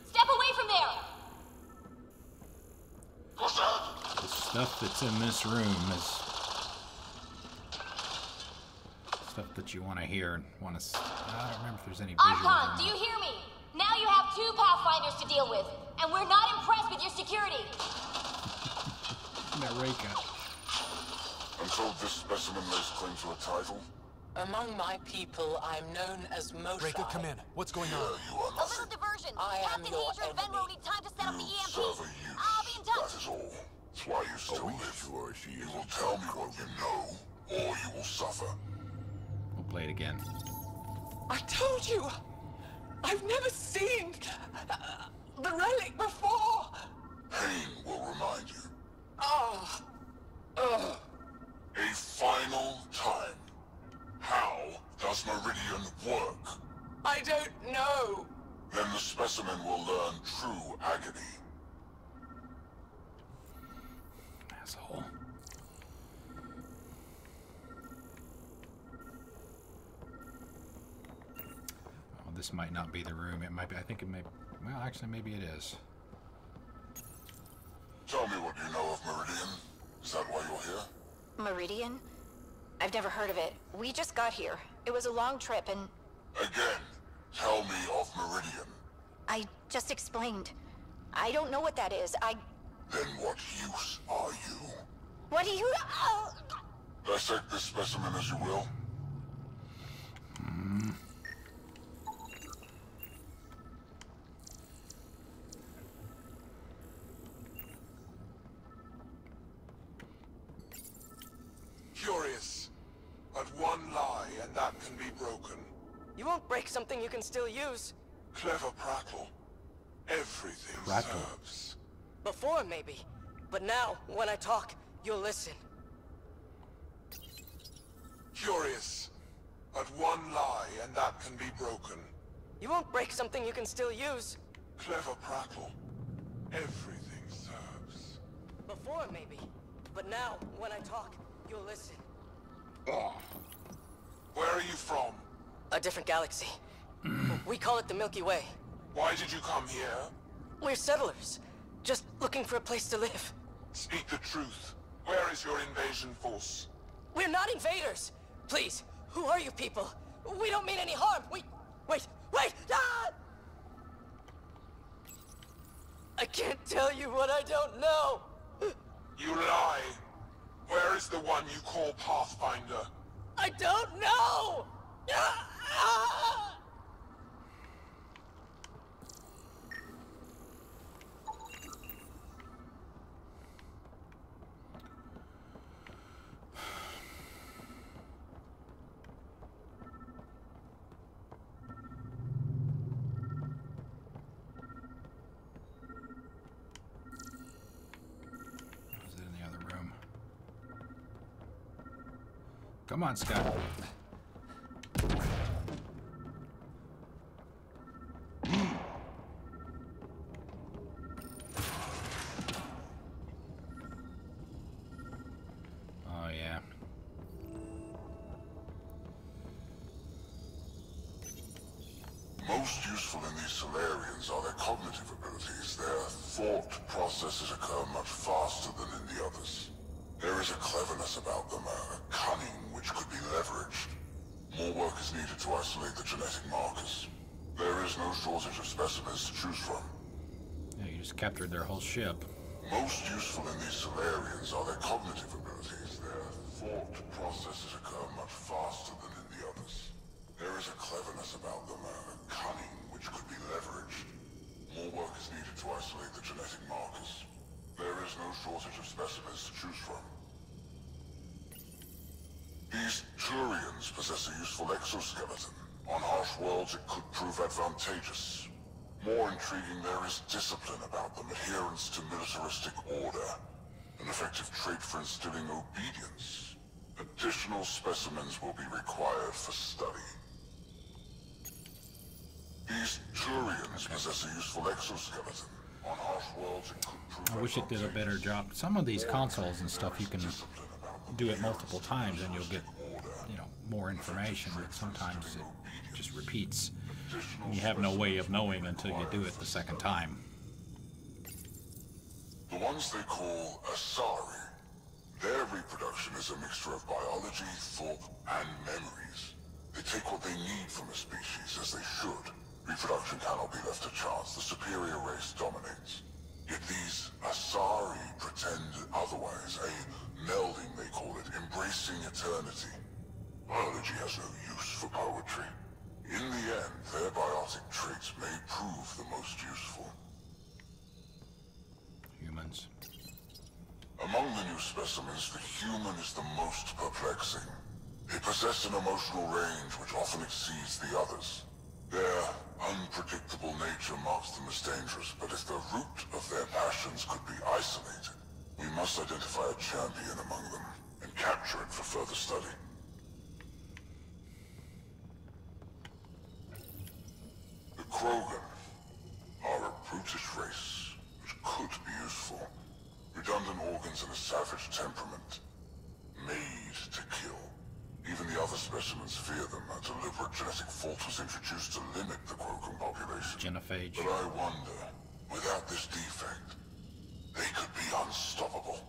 Step away from there! The stuff that's in this room is stuff that you want to hear and want to... I don't remember if there's any visuals. Archon, do you hear me? Now you have 2 Pathfinders to deal with, and we're not impressed with your security. Reka. I'm told this specimen lays claim to a title. Among my people, I'm known as Moshe. Reka, come in. What's going on? A little diversion. Captain Hager and Ben will need time to set up the EMP. Serve a use. I'll be in touch. That is all. That's why you still live. You will tell me what you know, or you will suffer. We'll play it again. I told you! I've never seen the relic before! Pain will remind you. Oh. A final time. How does Meridian work? I don't know. Then the specimen will learn true agony. Asshole. Oh, this might not be the room. It might be. I think it may. Well, actually, maybe it is. Tell me what you know of Meridian. Is that why you're here? Meridian? I've never heard of it. We just got here. It was a long trip and... Again, tell me of Meridian. I just explained. I don't know what that is. Then what use are you? What do you... Oh! Dissect this specimen as you will. Curious. But one lie, and that can be broken. You won't break something you can still use. Clever prattle. Everything Rattle. serves. Before, maybe. But now, when I talk, you'll listen. Curious. But one lie, and that can be broken. You won't break something you can still use. Clever prattle. Everything serves. Before, maybe. But now, when I talk, you'll listen. Oh. Where are you from? A different galaxy. We call it the Milky Way. Why did you come here? We're settlers. Just looking for a place to live. Speak the truth. Where is your invasion force? We're not invaders! Please, who are you people? We don't mean any harm! Wait! Ah! I can't tell you what I don't know! You lie! Where is the one you call Pathfinder? I don't know! Ah! Come on, Scott. Oh, yeah. Most useful in these Solarians are their cognitive abilities. Their thought processes occur much faster than in the others. There is a cleverness about them, a cunning which could be leveraged. More work is needed to isolate the genetic markers. There is no shortage of specimens to choose from. Yeah, you just captured their whole ship. Most useful in these Solarians are their cognitive abilities. Their thought processes occur much faster than in the others. There is a cleverness about them, a cunning which could be leveraged. More work is needed to isolate the genetic markers. There is no shortage of specimens to choose from. These Turians possess a useful exoskeleton. On harsh worlds, it could prove advantageous. More intriguing, there is discipline about them, adherence to militaristic order, an effective trait for instilling obedience. Additional specimens will be required for study. These Turians possess a useful exoskeleton. On harsh worlds, it could prove I wish it did a better job. Some of these consoles and stuff, you can do it multiple times and you'll get, you know, more information, but sometimes it just repeats. And you have no way of knowing until you do it the second time. The ones they call Asari. Their reproduction is a mixture of biology, thought, and memories. They take what they need from a species, as they should. Reproduction cannot be left to chance. The superior race dominates. Yet these Asari pretend otherwise. A melding, they call it, embracing eternity. Biology has no use for poetry. In the end, their biotic traits may prove the most useful. Humans. Among the new specimens, the human is the most perplexing. They possess an emotional range which often exceeds the others. Their unpredictable nature marks them as dangerous, but if the root of their passions could be isolated, we must identify a champion among them and capture it for further study. The Krogan are a brutish race, which could be useful. Redundant organs and a savage temperament. Made to kill. Even the other specimens fear them. A deliberate genetic fault was introduced to limit the Krogan population. Genophage. But I wonder, without this defect, they could be unstoppable.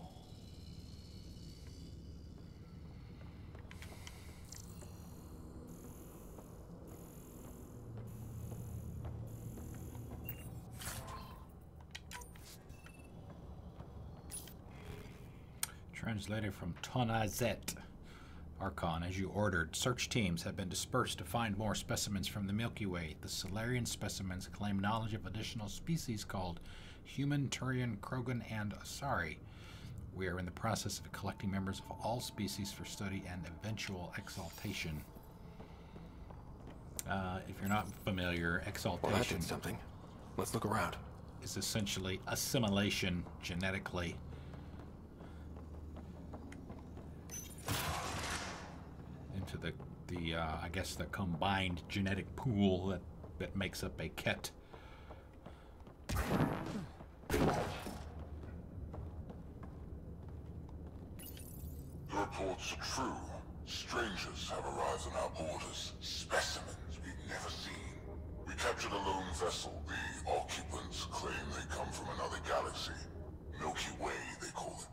Translated from Tonazet. Archon, as you ordered, search teams have been dispersed to find more specimens from the Milky Way. The Solarian specimens claim knowledge of additional species called human, Turian, Krogan, and Asari. We are in the process of collecting members of all species for study and eventual exaltation. If you're not familiar, exaltation... Well, that did something. Let's look around. is essentially assimilation genetically. Into the I guess the combined genetic pool that makes up a Ket. The reports are true. Strangers have arrived on our borders. Specimens we've never seen. We captured a lone vessel. The occupants claim they come from another galaxy. Milky Way, they call it.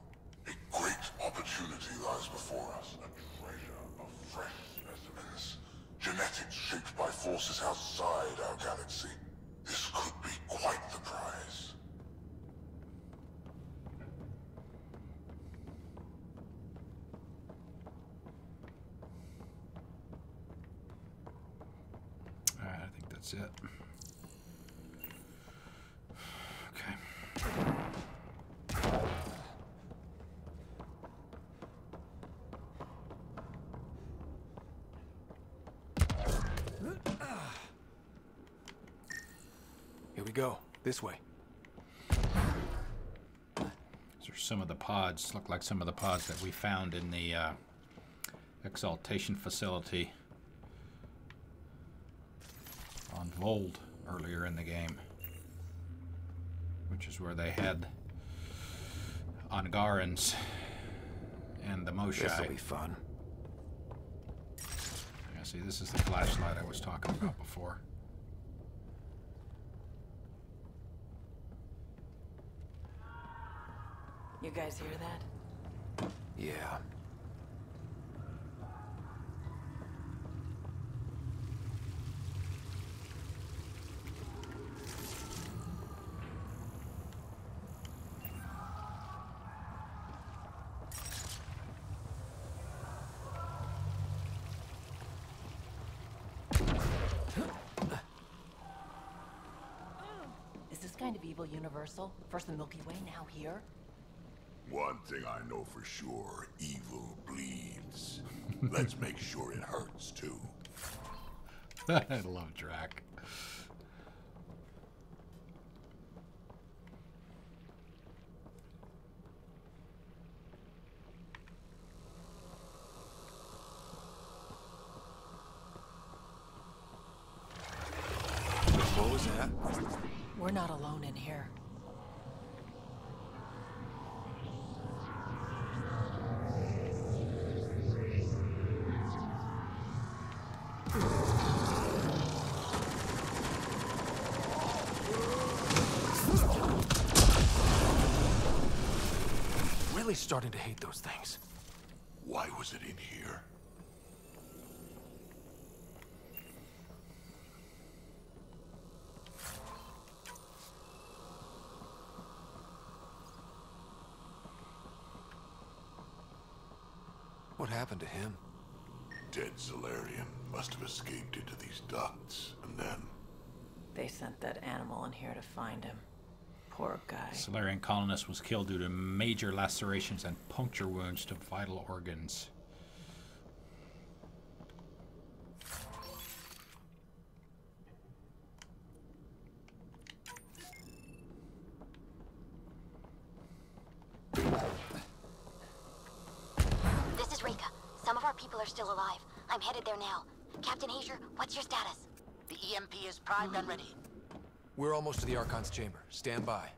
A great opportunity lies before us. A treasure of fresh specimens. Genetics shaped by forces outside our galaxy. This could be quite the prize. Alright, I think that's it. Okay. Here we go. This way. These are some of the pods. Look like some of the pods that we found in the exaltation facility on Vold earlier in the game, which is where they had Angarans and the Moshai. This'll be fun. Yeah, see, this is the flashlight I was talking about before. You guys hear that? Yeah. Is this kind of evil universal? First the Milky Way, now here? One thing I know for sure, evil bleeds. Let's make sure it hurts, too. I love Drac. What was that? We're not alone in here. Really starting to hate those things. Why was it in here? What happened to him? Dead Solarian must have escaped into these ducts, and then... They sent that animal in here to find him. Poor guy. Solarian colonist was killed due to major lacerations and puncture wounds to vital organs. This is Rika. Some of our people are still alive. I'm headed there now. Captain Hazer, what's your status? The EMP is primed and ready. We're almost to the Archon's chamber. Stand by.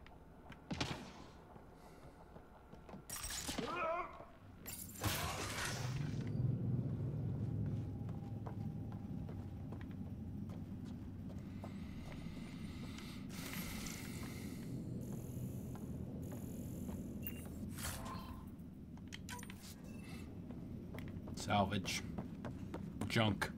Salvage. Junk.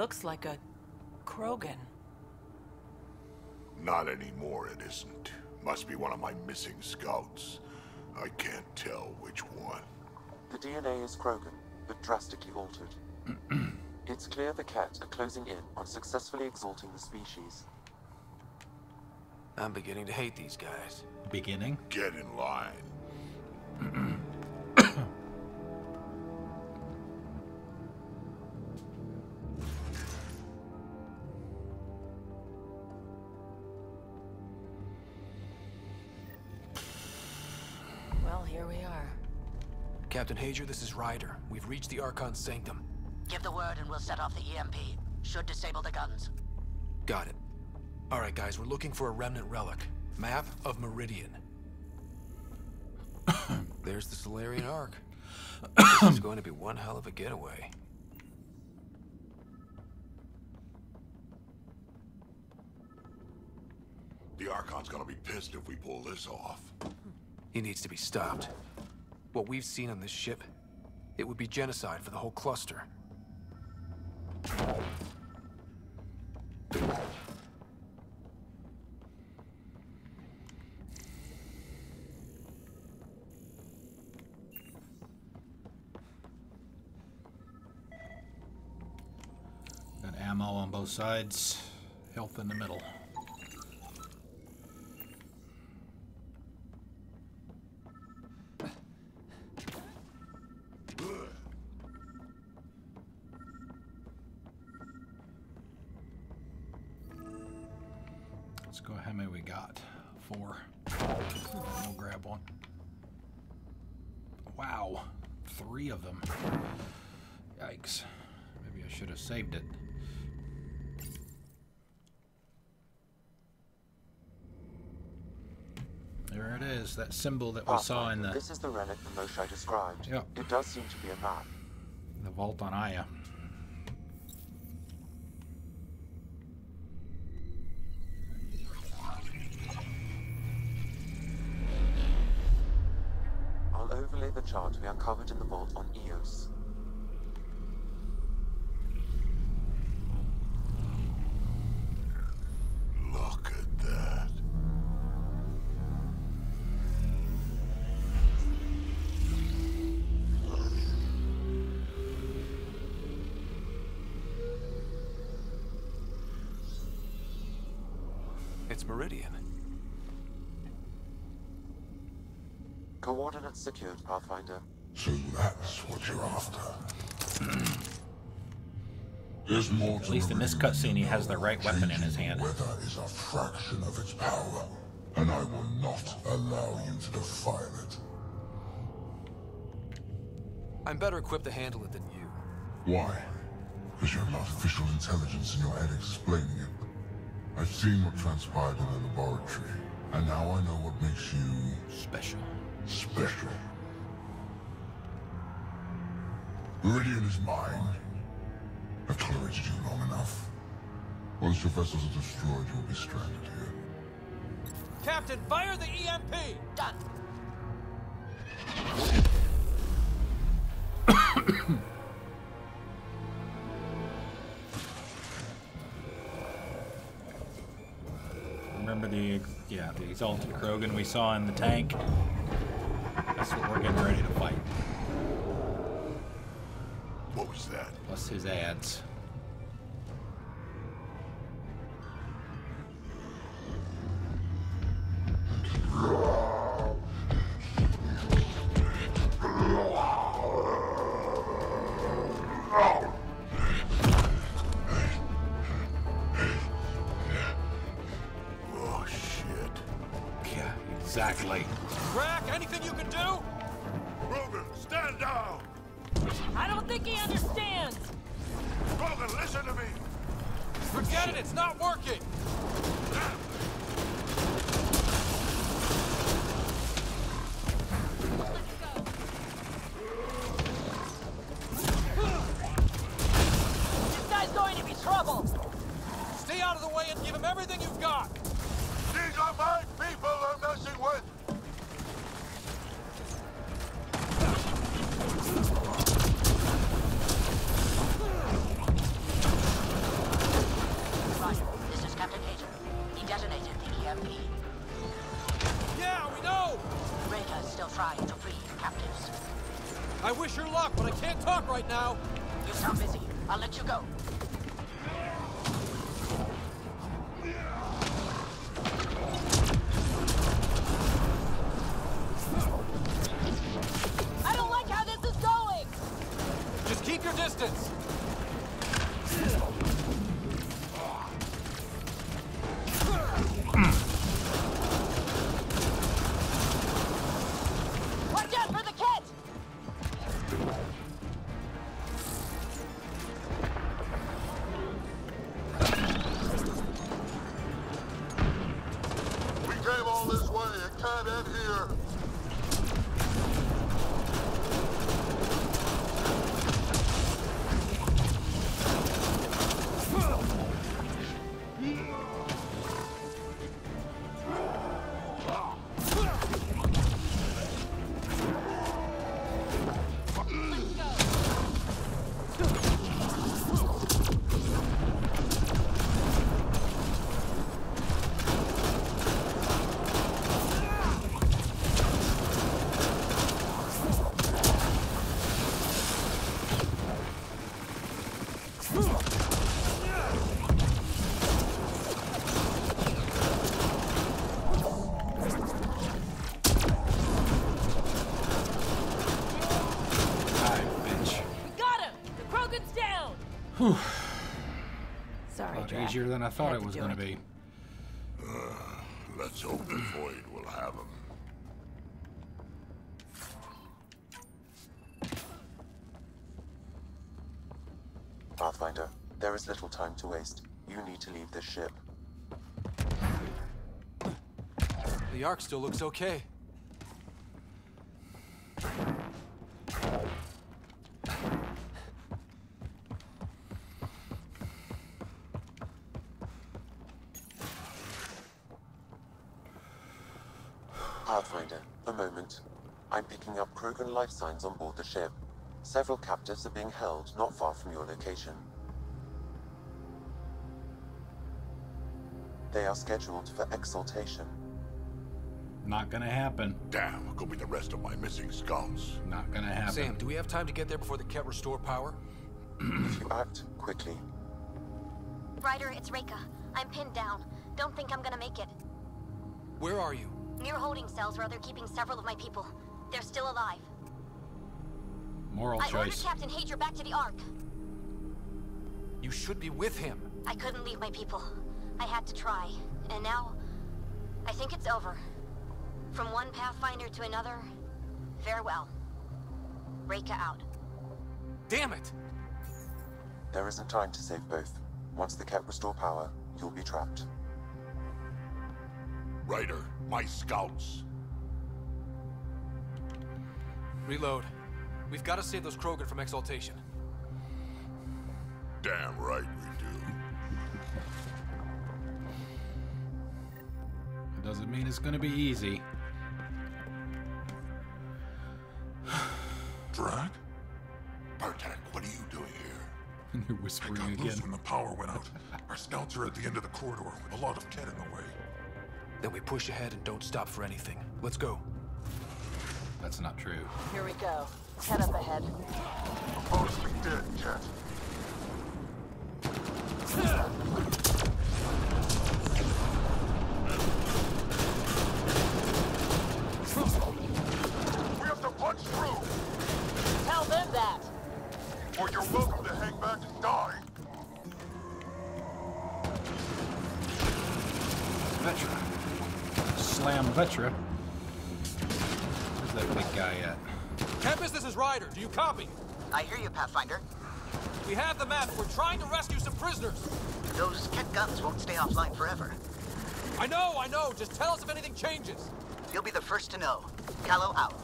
Looks like a Krogan. Not anymore, it isn't. Must be one of my missing scouts. I can't tell which one. The DNA is Krogan, but drastically altered. It's clear the Cat are closing in on successfully exalting the species. I'm beginning to hate these guys. Beginning? Get in line. Well, here we are. Captain Hager, this is Ryder. We've reached the Archon sanctum. Give the word and we'll set off the EMP. Should disable the guns. Got it. All right, guys, we're looking for a remnant relic. Map of Meridian. There's the Solarian Ark. This is going to be one hell of a getaway. The Archon's gonna be pissed if we pull this off. He needs to be stopped. What we've seen on this ship, it would be genocide for the whole cluster. Got ammo on both sides, health in the middle. Let's go, how many we got? 4. We'll grab one. Wow, 3 of them. Yikes. Maybe I should have saved it. There it is, that symbol that we saw in the... This is the relic the Moshae described. Yep. It does seem to be a map. The vault on Aya. I'll overlay the chart we uncovered in the vault on Eos. Look at that. It's Meridian. Coordinates secured, Pathfinder. So that's what you're after. There's more to At least in this cutscene, he has the right weapon in his hand. Weather is a fraction of its power, and I will not allow you to defile it. I'm better equipped to handle it than you. Why? Because you have artificial intelligence in your head explaining it. I've seen what transpired in the laboratory, and now I know what makes you... special. Special. Meridian is mine. I've tolerated you long enough. Once your vessels are destroyed, you'll be stranded here. Captain, fire the EMP! Done. Remember the exalted Krogan we saw in the tank? That's what we're getting ready to fight. What was that? Plus his ads. Oh, shit. Yeah, exactly. Crack, anything you can do? Rogan, stand down! I don't think he understands. Rogan, listen to me! Forget it, it's not working! This guy's going to be trouble. Stay out of the way and give him everything you've got! These are my people I'm messing with! free your captives. I wish her luck, but I can't talk right now. You sound busy. I'll let you go. I don't like how this is going! Just keep your distance. Watch out for the kit! We came all this way. It can't end here. Whew. Sorry, A lot Drac. easier than I thought Had it to was do going to be. Let's hope the Void will have him. Pathfinder, there is little time to waste. You need to leave this ship. The Ark still looks okay. Pathfinder, a moment. I'm picking up Krogan life signs on board the ship. Several captives are being held not far from your location. They are scheduled for exaltation. Not gonna happen. Damn, go be the rest of my missing scouts. Not gonna happen. Sam, do we have time to get there before the Ket restore power? If you act quickly. Ryder, it's Reika. I'm pinned down. Don't think I'm gonna make it. Where are you? Near holding cells where they're keeping several of my people. They're still alive. Moral I ordered choice. Captain Hager back to the Ark. You should be with him. I couldn't leave my people. I had to try. And now, I think it's over. From one Pathfinder to another, farewell. Reika out. Damn it! There isn't time to save both. Once the Ket restore power, you'll be trapped. Ryder, my scouts. Reload. We've got to save those Krogan from exaltation. Damn right we do. It doesn't mean it's gonna be easy. Drac? Bartek, what are you doing here? You're whispering I got again. loose when the power went out. Our scouts are at the end of the corridor with a lot of Ket in the way. Then we push ahead and don't stop for anything. Let's go. That's not true. Here we go. Head up ahead. Mostly dead, Ket. We have to punch through! Tell them that. Or you're welcome to hang back and die. Vetra. Slam Vetra. Where's that big guy at? Tempest, this is Ryder. Do you copy? I hear you, Pathfinder. We have the map. We're trying to rescue some prisoners. Those Ket guns won't stay offline forever. I know. Just tell us if anything changes. You'll be the first to know. Callow out.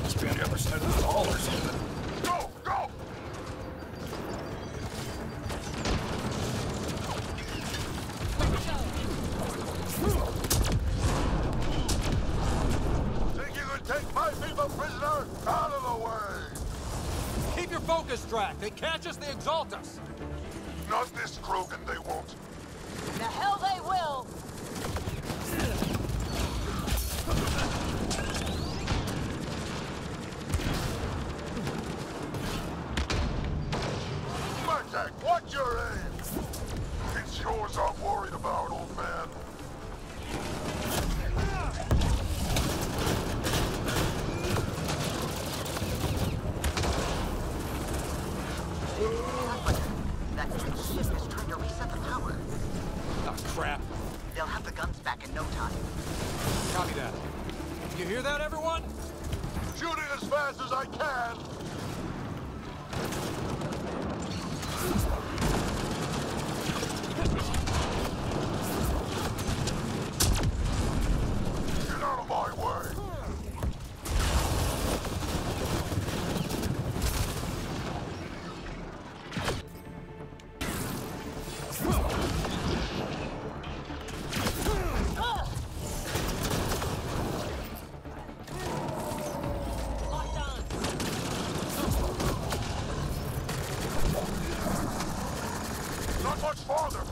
Must be on the other side of the wall or something. Go! Go! Think you can take my people prisoner? Out of the way! Keep your focus, Drac. They catch us, they exalt us. Not this Krogan, they won't. crap. They'll have the guns back in no time. Copy that. You hear that, everyone? Shooting as fast as I can! Get out of my way! Not much farther!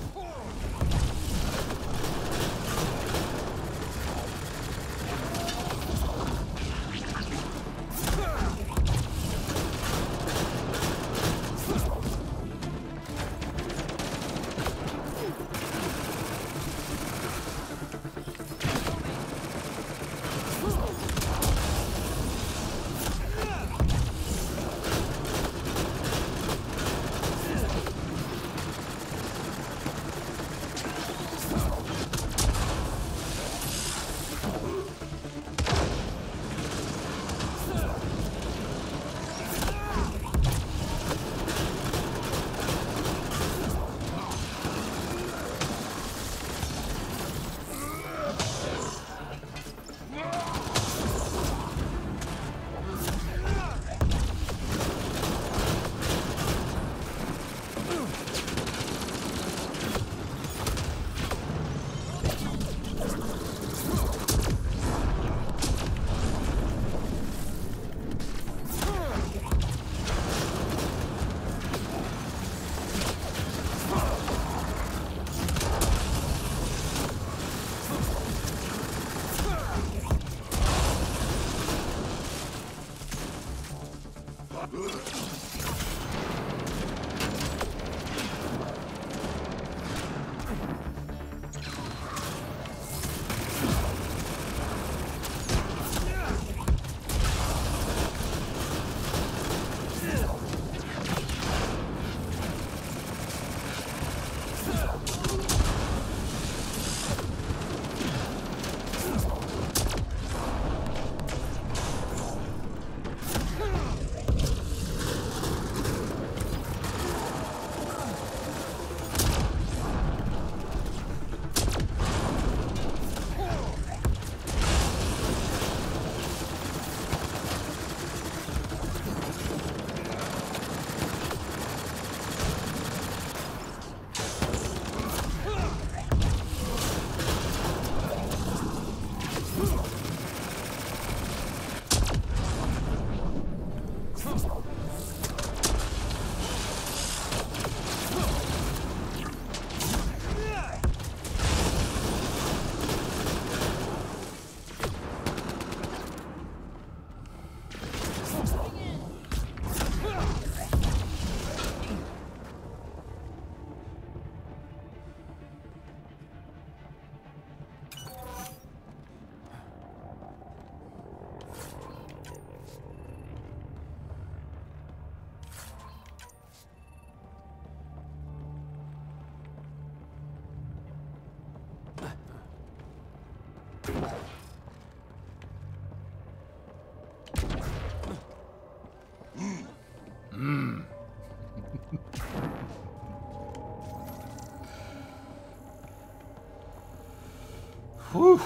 Whew.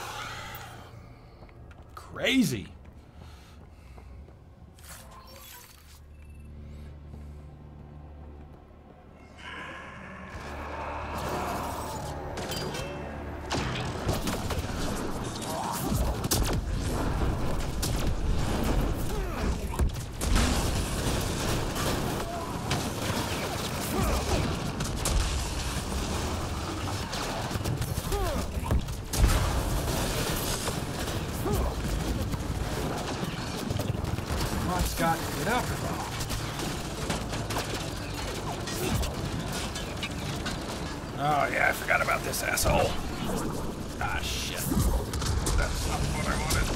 Crazy. Scott, get up. Oh yeah, I forgot about this asshole. Ah shit. That's not what I wanted.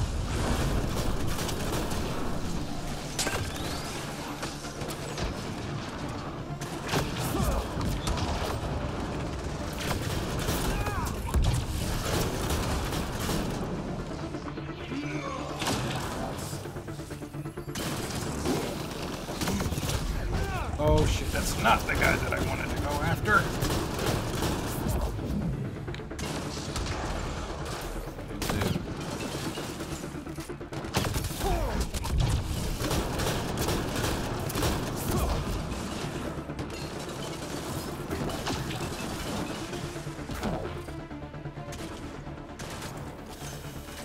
Oh shit, that's not the guy that I wanted to go after.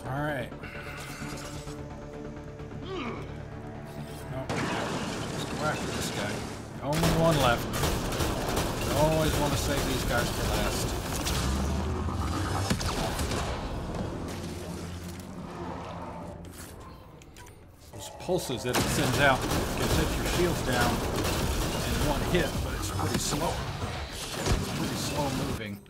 Alright. Let's go after this guy. Only one left. I always want to save these guys for last. Those pulses that it sends out can take your shields down in one hit, but it's pretty slow. It's pretty slow moving.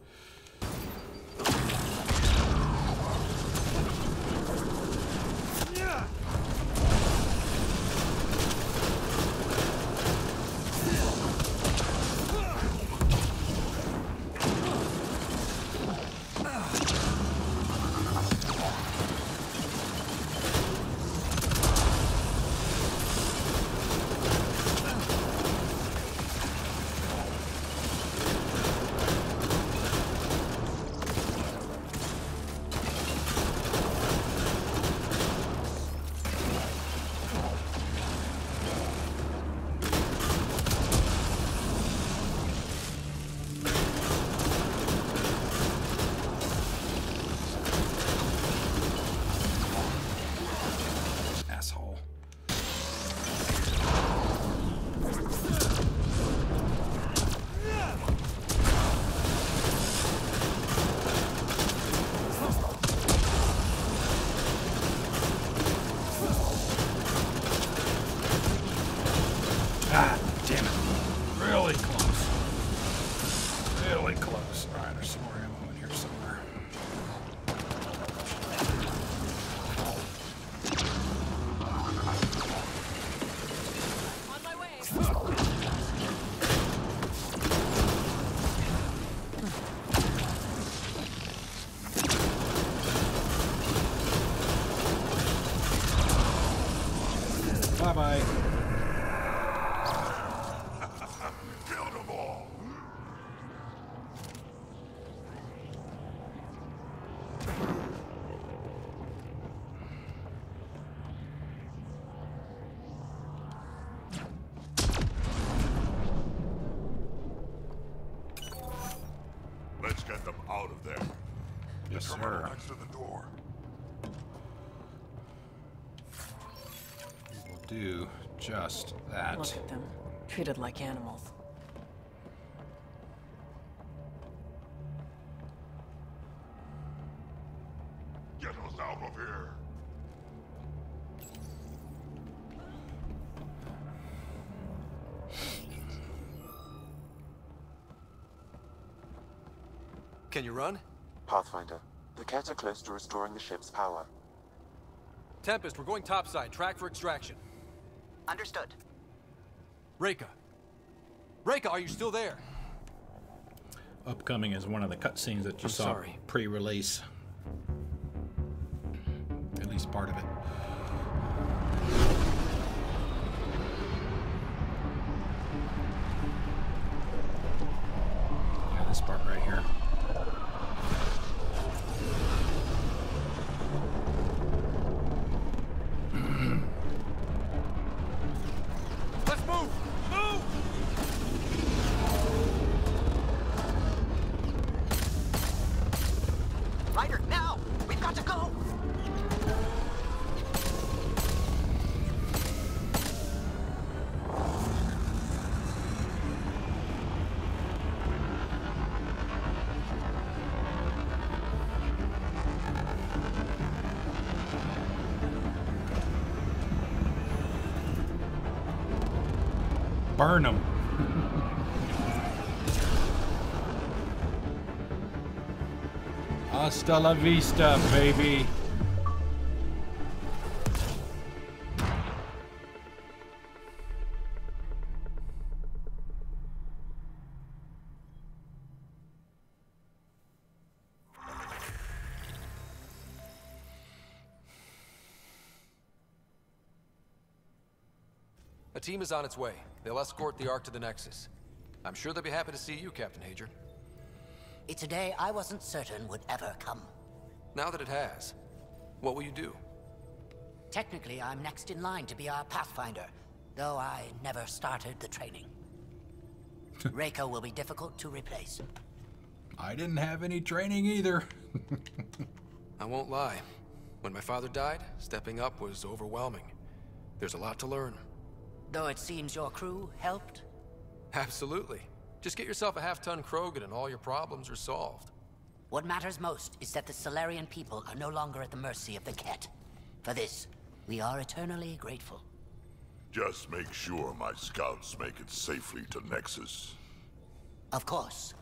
Bye-bye. Killed them all. Let's get them out of there. Yes, The terminal sir. next to the door. We'll do just that. Look at them, treated like animals. Get us out of here. Can you run? Pathfinder, the Cat are close to restoring the ship's power. Tempest, we're going topside. Track for extraction. Understood. Reika. Reika, are you still there? Upcoming is one of the cutscenes that you saw sorry. pre-release. At least part of it. Yeah, this part right here. Let's move! Move! Ryder, now! We've got to go! Burn them. Hasta la vista, baby. A team is on its way. They'll escort the Ark to the Nexus. I'm sure they'll be happy to see you, Captain Hager. It's a day I wasn't certain would ever come. Now that it has, what will you do? Technically, I'm next in line to be our Pathfinder, though I never started the training. Reiko will be difficult to replace. I didn't have any training either. I won't lie. When my father died, stepping up was overwhelming. There's a lot to learn. Though it seems your crew helped? Absolutely. Just get yourself a half-ton Krogan and all your problems are solved. What matters most is that the Solarian people are no longer at the mercy of the Ket. For this, we are eternally grateful. Just make sure my scouts make it safely to Nexus. Of course.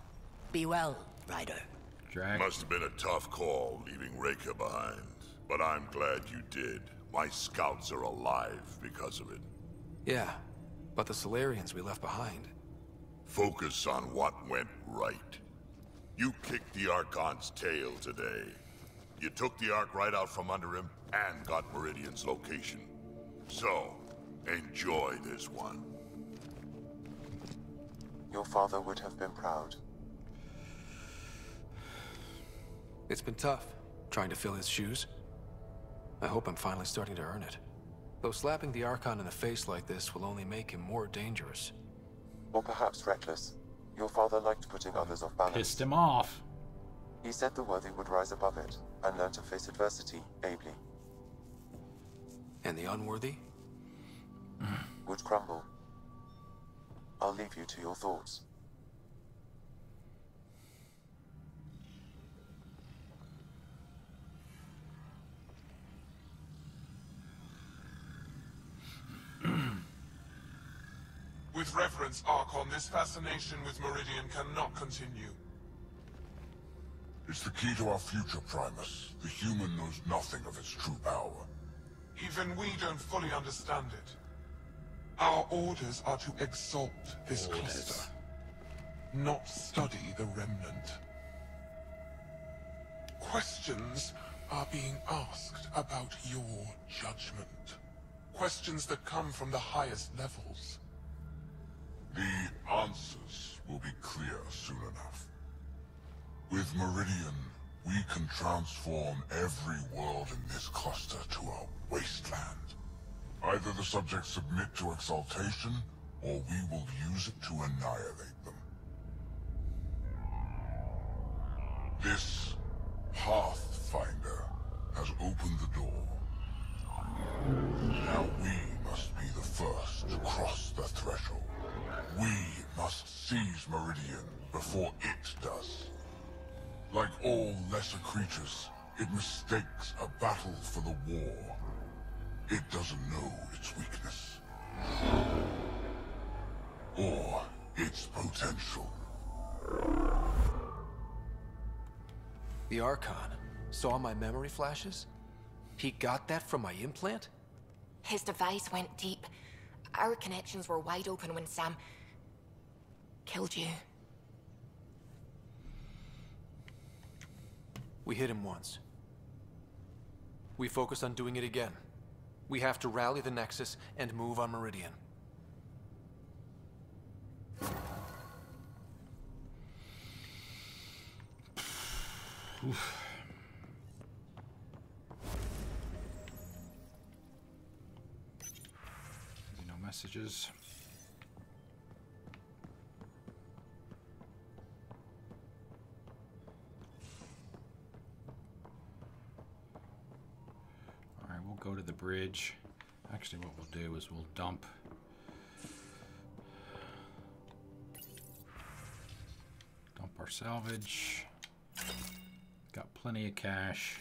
Be well, Ryder. Must have been a tough call leaving Reika behind, but I'm glad you did. My scouts are alive because of it. Yeah, but the Solarians we left behind. Focus on what went right. You kicked the Archon's tail today. You took the Ark right out from under him and got Meridian's location. So, enjoy this one. Your father would have been proud. It's been tough, trying to fill his shoes. I hope I'm finally starting to earn it. Though slapping the Archon in the face like this will only make him more dangerous. Or perhaps reckless. Your father liked putting others off balance. Pissed him off. He said the worthy would rise above it and learn to face adversity ably. And the unworthy? Would crumble. I'll leave you to your thoughts. With reverence, Archon, this fascination with Meridian cannot continue. It's the key to our future, Primus. The human knows nothing of its true power. Even we don't fully understand it. Our orders are to exalt this cluster, not study the remnant. Questions are being asked about your judgment. Questions that come from the highest levels. The answers will be clear soon enough. With Meridian, we can transform every world in this cluster to a wasteland. Either the subjects submit to exaltation, or we will use it to annihilate them. This Pathfinder has opened the door. Now we must be the first to cross the threshold. We must seize Meridian before it does. Like all lesser creatures, it mistakes a battle for the war. It doesn't know its weakness. Or its potential. The Archon saw my memory flashes? He got that from my implant? His device went deep. Our connections were wide open when Sam killed you. We hit him once. We focus on doing it again. We have to rally the Nexus and move on Meridian. Oof. No messages. Alright, we'll go to the bridge. Actually, what we'll do is we'll dump our salvage. Got plenty of cash.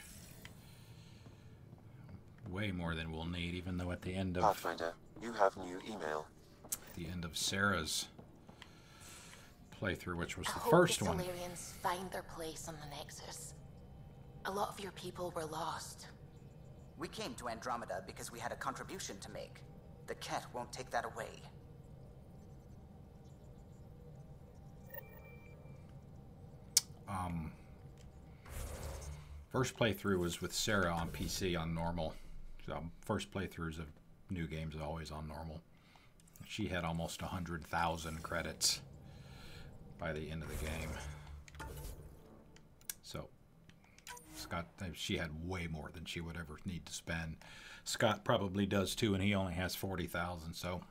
Way more than we'll need, even though at the end of Pathfinder, you have new email. The end of Sarah's playthrough, which was the I first hope one. the Solarians find their place on the Nexus. A lot of your people were lost. We came to Andromeda because we had a contribution to make. The Ket won't take that away. First playthrough was with Sarah on PC on normal. So first playthroughs of new games are always on normal. She had almost 100,000 credits by the end of the game. So Scott, she had way more than she would ever need to spend. Scott probably does too, and he only has 40,000. So,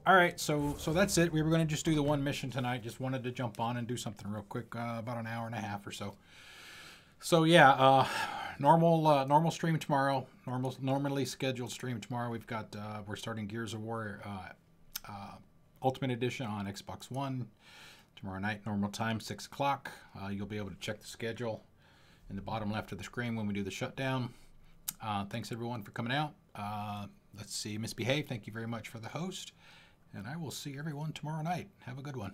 all right, so that's it. We were going to just do the one mission tonight. Just wanted to jump on and do something real quick, about an hour and a half or so. So yeah, normal stream tomorrow. Normally scheduled stream tomorrow. We've got we're starting Gears of War Ultimate Edition on Xbox One tomorrow night, normal time, 6 o'clock. You'll be able to check the schedule in the bottom left of the screen when we do the shutdown. Thanks everyone for coming out. Let's see, Misbehave. Thank you very much for the host, and I will see everyone tomorrow night. Have a good one.